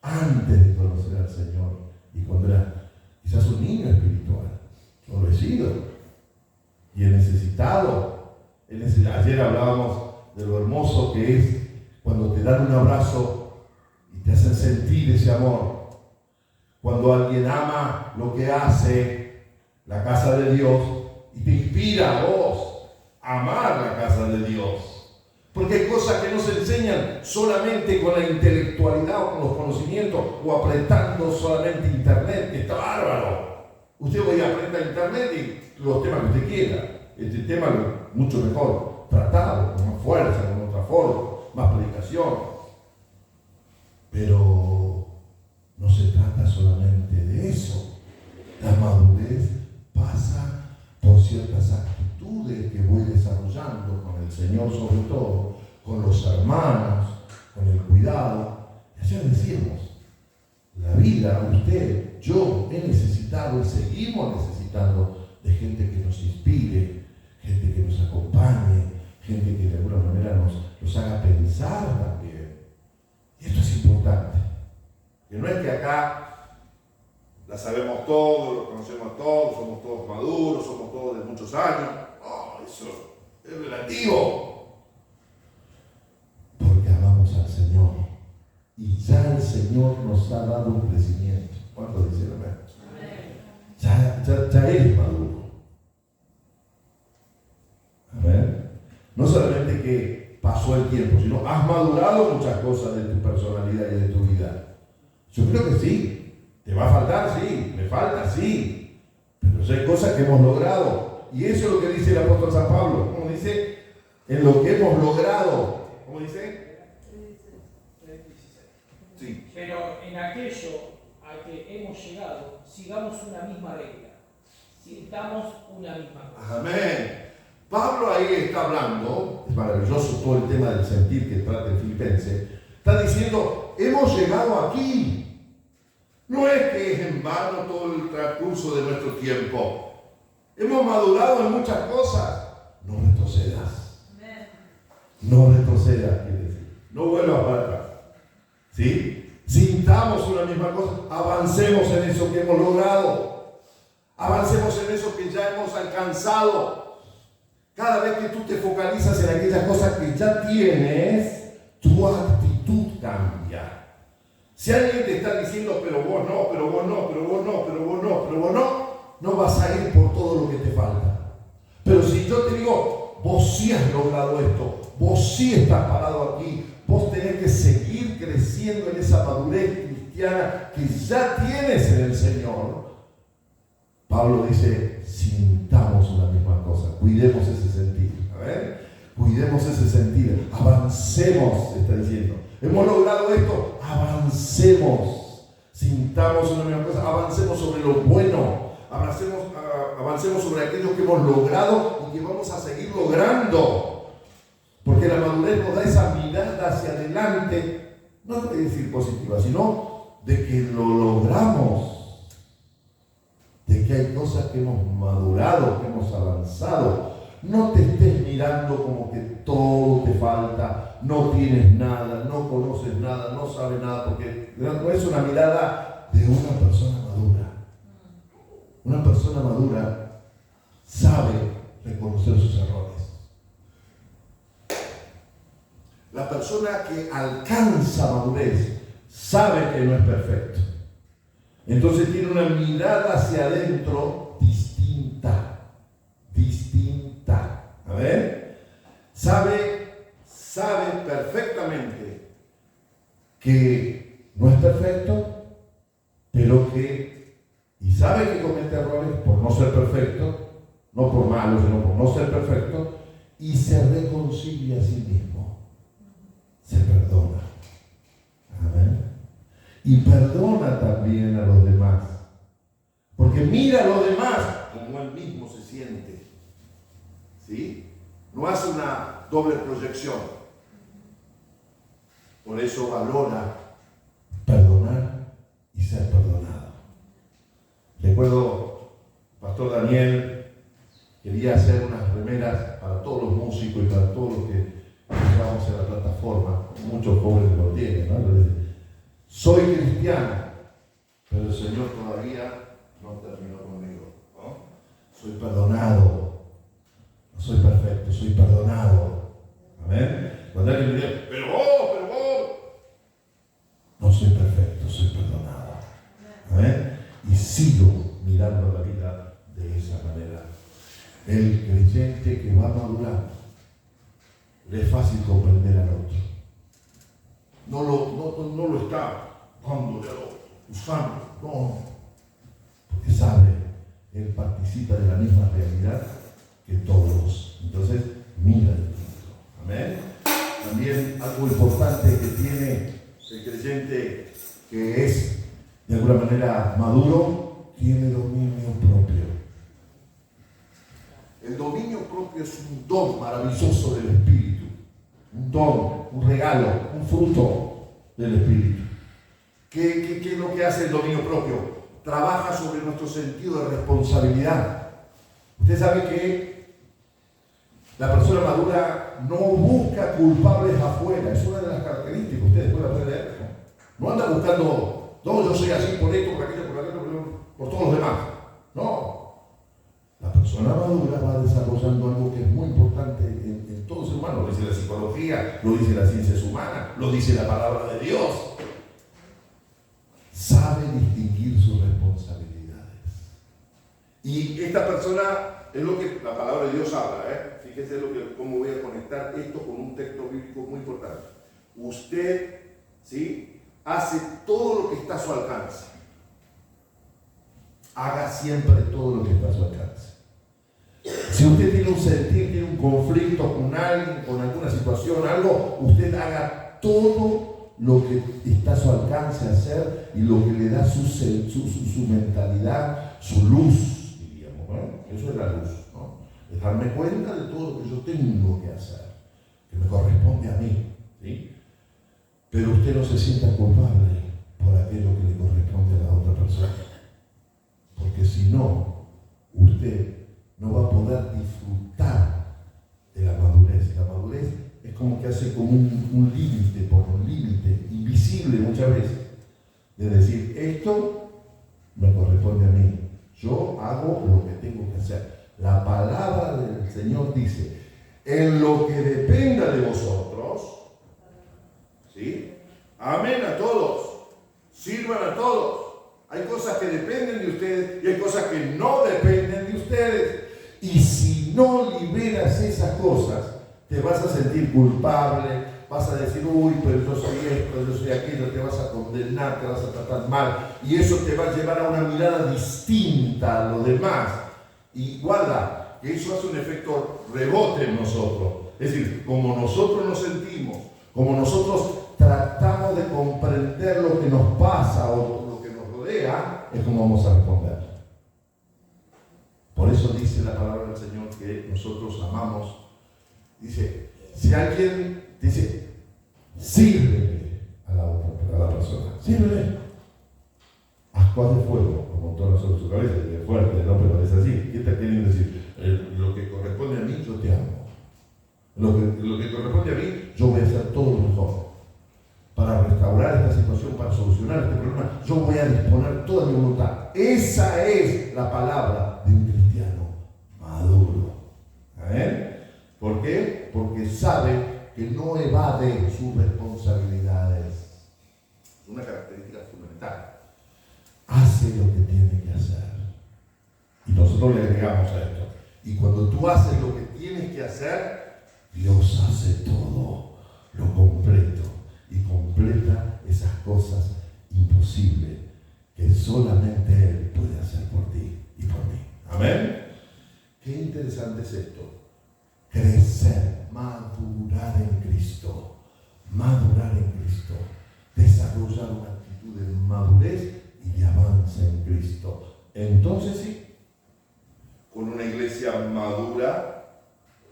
antes de conocer al Señor, y cuando era quizás un niño espiritual, yo lo he sido, y he necesitado. Ayer hablábamos de lo hermoso que es cuando te dan un abrazo y te hacen sentir ese amor. Cuando alguien ama lo que hace, la casa de Dios, y te inspira a vos a amar la casa de Dios. Porque hay cosas que no se enseñan solamente con la intelectualidad o con los conocimientos o apretando solamente internet, que está bárbaro. Usted voy a apretar internet y los temas que usted quiera. Este tema es mucho mejor tratado, con más fuerza, con otra forma, más predicación. Pero no se trata solamente de eso. La madurez pasa por ciertas actitudes que voy desarrollando con el Señor, sobre todo, con los hermanos, con el cuidado. Y ayer decíamos, la vida, usted, yo, he necesitado y seguimos necesitando de gente que nos inspire, gente que nos acompañe, gente que de alguna manera nos haga pensar también. Y esto es importante. Que no es que acá la sabemos todos, lo conocemos todos, somos todos maduros, somos todos de muchos años. No, eso es relativo. Porque amamos al Señor. Y ya el Señor nos ha dado un crecimiento. ¿Cuántos dicen amén? Ya eres maduro. Amén. No solamente que pasó el tiempo, sino has madurado muchas cosas de tu personalidad y de tu vida. Yo creo que sí. ¿Te va a faltar? Sí. ¿Me falta? Sí. Pero hay cosas que hemos logrado. Y eso es lo que dice el apóstol San Pablo. ¿Cómo dice? En lo que hemos logrado. ¿Cómo dice? Sí. Pero en aquello a que hemos llegado, sigamos una misma regla. Sintamos una misma cosa. Amén. Pablo ahí está hablando, es maravilloso todo el tema del sentir que trata el Filipense. Está diciendo, hemos llegado aquí. No es que es en vano todo el transcurso de nuestro tiempo. Hemos madurado en muchas cosas. No retrocedas. No retrocedas, quiere decir. No vuelvas para atrás. ¿Sí? Sintamos una misma cosa. Avancemos en eso que hemos logrado. Avancemos en eso que ya hemos alcanzado. Cada vez que tú te focalizas en aquellas cosas que ya tienes, tu actitud cambia. Si alguien te está diciendo, pero vos no, pero vos no, pero vos no, pero vos no, pero vos no, no vas a ir por todo lo que te falta. Pero si yo te digo, vos sí has logrado esto, vos sí estás parado aquí, vos tenés que seguir creciendo en esa madurez cristiana que ya tienes en el Señor. Pablo dice, sintamos una misma cosa, cuidemos ese sentir. A ver, cuidemos ese sentir, avancemos, está diciendo. Hemos logrado esto, avancemos, sintamos una misma cosa, avancemos sobre lo bueno, avancemos sobre aquello que hemos logrado y que vamos a seguir logrando. Porque la madurez nos da esa mirada hacia adelante, no de decir positiva, sino de que lo logramos, de que hay cosas que hemos madurado, que hemos avanzado. No te estés mirando como que todo te falta, no tienes nada, no conoces nada, no sabes nada, porque no es una mirada de una persona madura. Una persona madura sabe reconocer sus errores. La persona que alcanza madurez sabe que no es perfecto. Entonces tiene una mirada hacia adentro distinta. A ver, sabe perfectamente que no es perfecto, pero y sabe que comete errores por no ser perfecto, no por malo, sino por no ser perfecto, y se reconcilia a sí mismo, se perdona. Amén. Y perdona también a los demás, porque mira a los demás como él mismo se siente. ¿Sí? No hace una doble proyección. Por eso valora perdonar y ser perdonado. Recuerdo, Pastor Daniel quería hacer unas remeras para todos los músicos y para todos los que entramos en la plataforma. Muchos jóvenes lo tienen, ¿no? Soy cristiano, pero el Señor todavía no terminó conmigo, ¿no? Soy perdonado. No soy perfecto, soy perdonado. Amén. Cuando alguien me dice, pero vos. No soy perfecto, soy perdonado. Amén. Y sigo mirando la vida de esa manera. El creyente que va madurando, le es fácil comprender al otro. No lo está dándole al otro, usando, no. Porque sabe, él participa de la misma realidad que todos. Entonces, mira el otro. Amén. También algo importante que tiene el creyente que es de alguna manera maduro, tiene dominio propio. El dominio propio es un don maravilloso del Espíritu, un don, un regalo, un fruto del Espíritu. ¿Qué es lo que hace el dominio propio? Trabaja sobre nuestro sentido de responsabilidad. Usted sabe que la persona madura no busca culpables afuera, es una de las características, ustedes pueden leer, ¿no? No anda buscando, no, yo soy así por esto, por aquello, por todos los demás. No. La persona madura va desarrollando algo que es muy importante en todo ser humano. Lo dice la psicología, lo dice las ciencias humanas, lo dice la palabra de Dios. Sabe distinguir sus responsabilidades. Y esta persona es lo que la palabra de Dios habla. Fíjese cómo voy a conectar esto con un texto bíblico muy importante. Usted, ¿sí?, hace todo lo que está a su alcance. Haga siempre todo lo que está a su alcance. Si usted tiene un sentir, tiene un conflicto con alguien, con alguna situación, algo, usted haga todo lo que está a su alcance hacer y lo que le da su mentalidad, su luz, diríamos, ¿no? Eso es la luz, ¿no? Es darme cuenta de todo lo que yo tengo que hacer, que me corresponde a mí, ¿sí? Pero usted no se sienta culpable por aquello que le corresponde a la otra persona. Porque si no, usted no va a poder disfrutar de la madurez. La madurez es como que hace como un límite, por un límite, invisible muchas veces, de decir, esto me corresponde a mí. Yo hago lo que tengo que hacer. La palabra del Señor dice, en lo que dependa de vosotros, ¿sí? Amén a todos, sirvan a todos. Hay cosas que dependen de ustedes y hay cosas que no dependen de ustedes. Y si no liberas esas cosas, te vas a sentir culpable, vas a decir, uy, pero yo soy esto, yo soy aquello, te vas a condenar, te vas a tratar mal. Y eso te va a llevar a una mirada distinta a lo demás. Y guarda, que eso hace un efecto rebote en nosotros. Es decir, como nosotros nos sentimos, como nosotros tratamos de comprender lo que nos pasa o lo que nos rodea, es como vamos a responder. Por eso dice la palabra del Señor que nosotros amamos. Dice, si alguien dice, sírvele a la persona, sírvele. Ascuas de fuego, como todas sobre su cabeza, es fuerte, ¿no? Pero es así. ¿Qué está queriendo decir? Lo que corresponde a mí, yo te amo. Lo que corresponde a mí, yo voy a hacer todo lo mejor. Para restaurar esta situación, para solucionar este problema, yo voy a disponer toda mi voluntad. Esa es la palabra de un cristiano maduro. ¿Amén? ¿Por qué? Porque sabe que no evade sus responsabilidades. Es una característica fundamental. Hace lo que tiene que hacer. Y nosotros le agregamos a esto. Y cuando tú haces lo que tienes que hacer, Dios hace todo lo completo. Y completa esas cosas imposibles que solamente Él puede hacer por ti y por mí. Amén. Qué interesante es esto. Crecer, madurar en Cristo. Madurar en Cristo. Desarrollar una actitud de madurez y de avance en Cristo. Entonces sí, con una iglesia madura,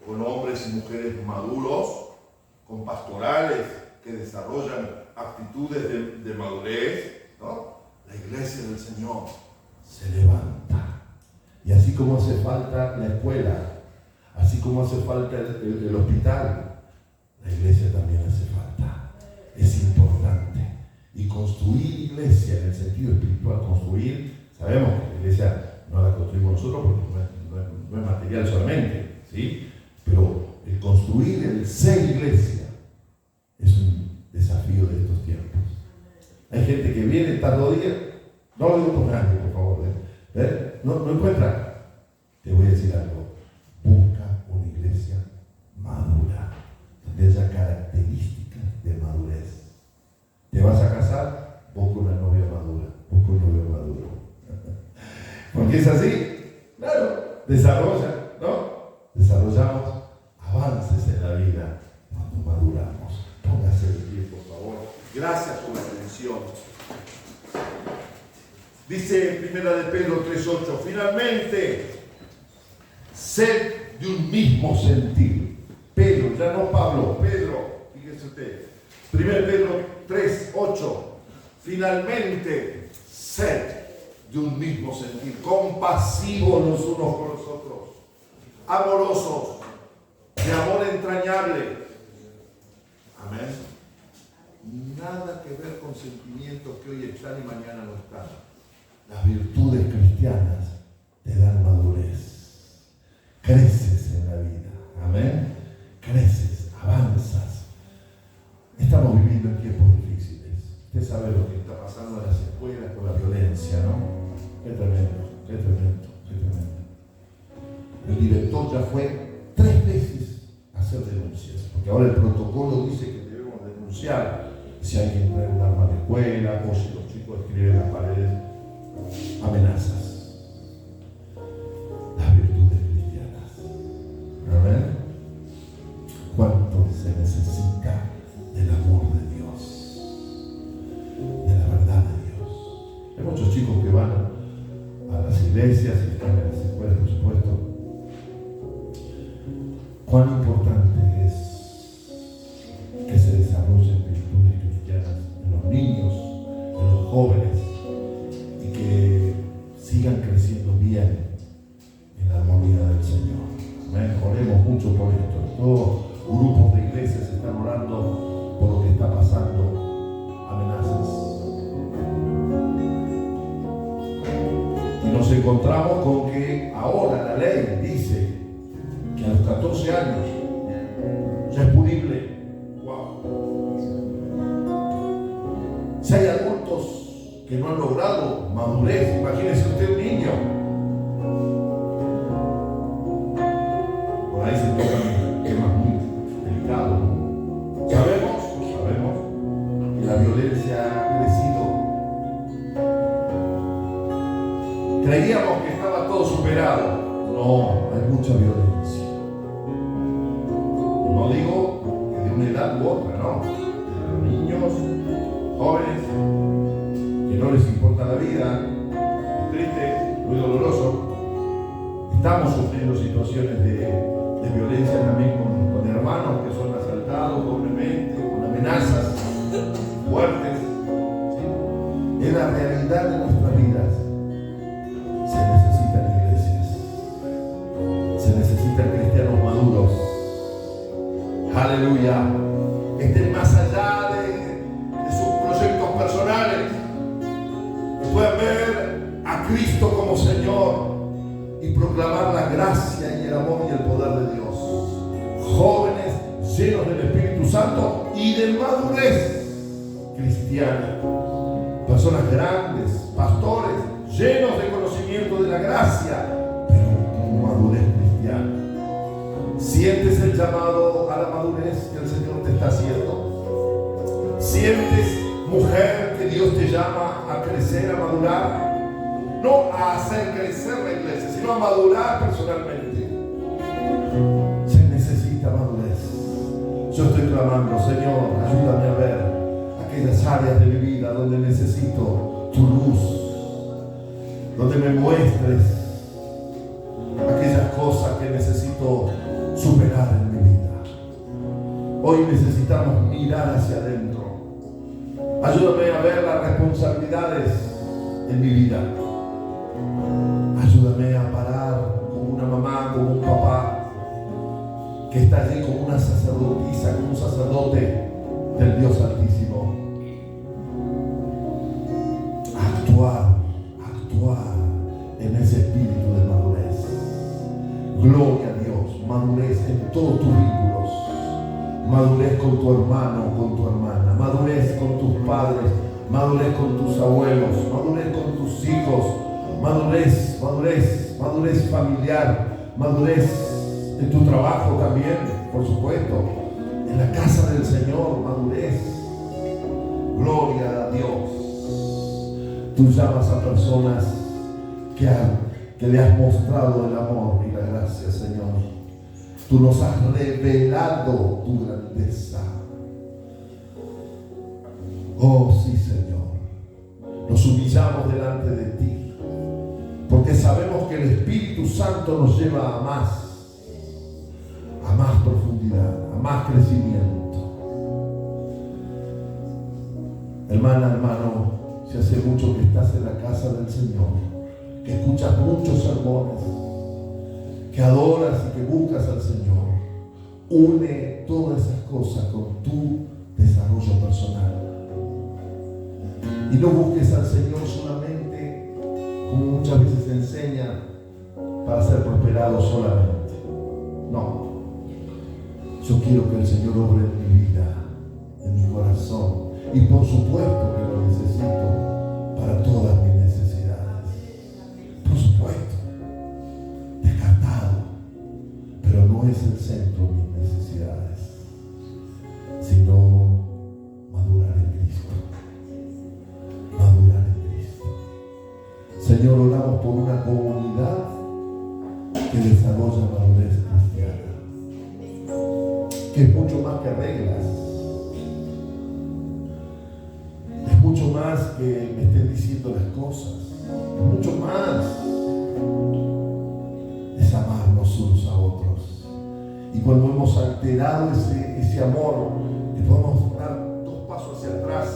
con hombres y mujeres maduros, con pastorales que desarrollan actitudes de madurez, ¿no? La iglesia del Señor se levanta. Y así como hace falta la escuela, así como hace falta el hospital, la iglesia también hace falta. Es importante. Y construir iglesia en el sentido espiritual, construir, sabemos que la iglesia no la construimos nosotros porque no es material solamente, ¿sí? Pero el construir, el ser iglesia, es un desafío de estos tiempos. Hay gente que viene, está 2 días, no lo digo por nadie, por favor, no encuentra. Te voy a decir algo, de esas características de madurez. ¿Te vas a casar? Busca una novia madura, busca un novio maduro. Porque es así, claro, desarrolla, ¿no? Desarrollamos avances en la vida cuando maduramos. Póngase de pie, por favor. Gracias por la atención. Dice en 1 de Pedro 3:8, finalmente, sed de un mismo sentir. Pedro, ya no Pablo, Pedro, fíjese usted. 1 Pedro 3:8, finalmente, sed de un mismo sentir, compasivos los unos con los otros, amorosos, de amor entrañable. Amén. Nada que ver con sentimientos que hoy están y mañana no están. Las virtudes cristianas te dan madurez. Creces en la vida. Amén. Creces, avanzas. Estamos viviendo en tiempos difíciles. Usted sabe lo que está pasando en las escuelas con la violencia, ¿no? Qué tremendo, qué tremendo, qué tremendo. El director ya fue 3 veces a hacer denuncias, porque ahora el protocolo dice que debemos denunciar si alguien trae un arma a la escuela o si los chicos escriben en las paredes amenazas. Las virtudes cristianas. Amén. ¿Cuánto se necesita del amor de Dios? De la verdad de Dios. Hay muchos chicos que van a las iglesias y están en las escuelas, por supuesto. Cuán importante es que se desarrollen virtudes cristianas en los niños, en los jóvenes, y que sigan creciendo bien en la armonía del Señor. Amén. Oremos mucho por esto. Todos grupos de iglesias están orando por lo que está pasando, amenazas. Y nos encontramos con que ahora la ley dice que a los 14 años ya es punible. Wow. Si hay adultos que no han logrado madurez, imagínese usted un niño. Por ahí se tocan temas muy delicados. Sabemos que la violencia ha crecido. Creíamos que estaba todo superado. No, hay mucha violencia. No digo que de una edad u otra, no. De los niños, jóvenes, que no les importa la vida, es triste, muy doloroso. Estamos sufriendo situaciones de violencia también con hermanos que son asaltados doblemente, con amenazas fuertes. ¿Sí? Es la realidad de nuestras vidas. Se necesitan iglesias, se necesitan cristianos maduros. Aleluya. Que estén más allá de sus proyectos personales, que puedan ver a Cristo como Señor y proclamar la gracia y el amor y el poder de Dios. Jóvenes llenos del Espíritu Santo y de madurez cristiana. Personas grandes, pastores, llenos de conocimiento de la gracia, pero con madurez cristiana. ¿Sientes el llamado a la madurez que el Señor te está haciendo? ¿Sientes, mujer, que Dios te llama a crecer, a madurar? No a hacer crecer la iglesia, sino a madurar personalmente. Se necesita madurez. Yo estoy clamando, Señor, ayúdame a ver aquellas áreas de mi vida donde necesito tu luz, donde me muestres aquellas cosas que necesito superar en mi vida. Hoy necesitamos mirar hacia adentro. Ayúdame a ver las responsabilidades en mi vida. Ayúdame a parar como una mamá, como un papá que está allí como una sacerdotisa, como un sacerdote del Dios Altísimo. Actuar en ese espíritu de madurez. Gloria a Dios, madurez en todos tus vínculos. Madurez con tu hermano, con tu hermana. Madurez con tus padres. Madurez con tus abuelos. Madurez con tus hijos. Madurez familiar. Madurez en tu trabajo también, por supuesto. En la casa del Señor, madurez. Gloria a Dios. Tú llamas a personas que le has mostrado el amor y la gracia, Señor. Tú nos has revelado tu grandeza. Oh sí, Señor. Nos humillamos delante de ti, porque sabemos que el Espíritu Santo nos lleva a más profundidad, a más crecimiento. Hermana, hermano, si hace mucho que estás en la casa del Señor, que escuchas muchos sermones, que adoras y que buscas al Señor, une todas esas cosas con tu desarrollo personal. Y no busques al Señor solamente, como muchas veces se enseña, para ser prosperado solamente. No. Yo quiero que el Señor obre en mi vida, en mi corazón. Y por supuesto que lo necesito para todas mis necesidades. Por supuesto. Descartado. Pero no es el centro de mis necesidades, sino madurar en Cristo. Madurar en Cristo. Señor, oramos por una comunidad que desarrolla madurez cristiana, que es mucho más que reglas, es mucho más que me estén diciendo las cosas, es mucho más, es amarnos unos a otros. Y cuando hemos alterado ese amor, que podemos dar 2 pasos hacia atrás,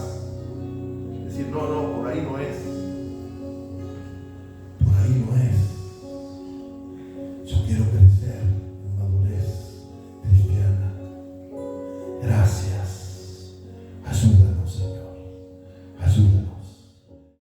decir, no, por ahí no es.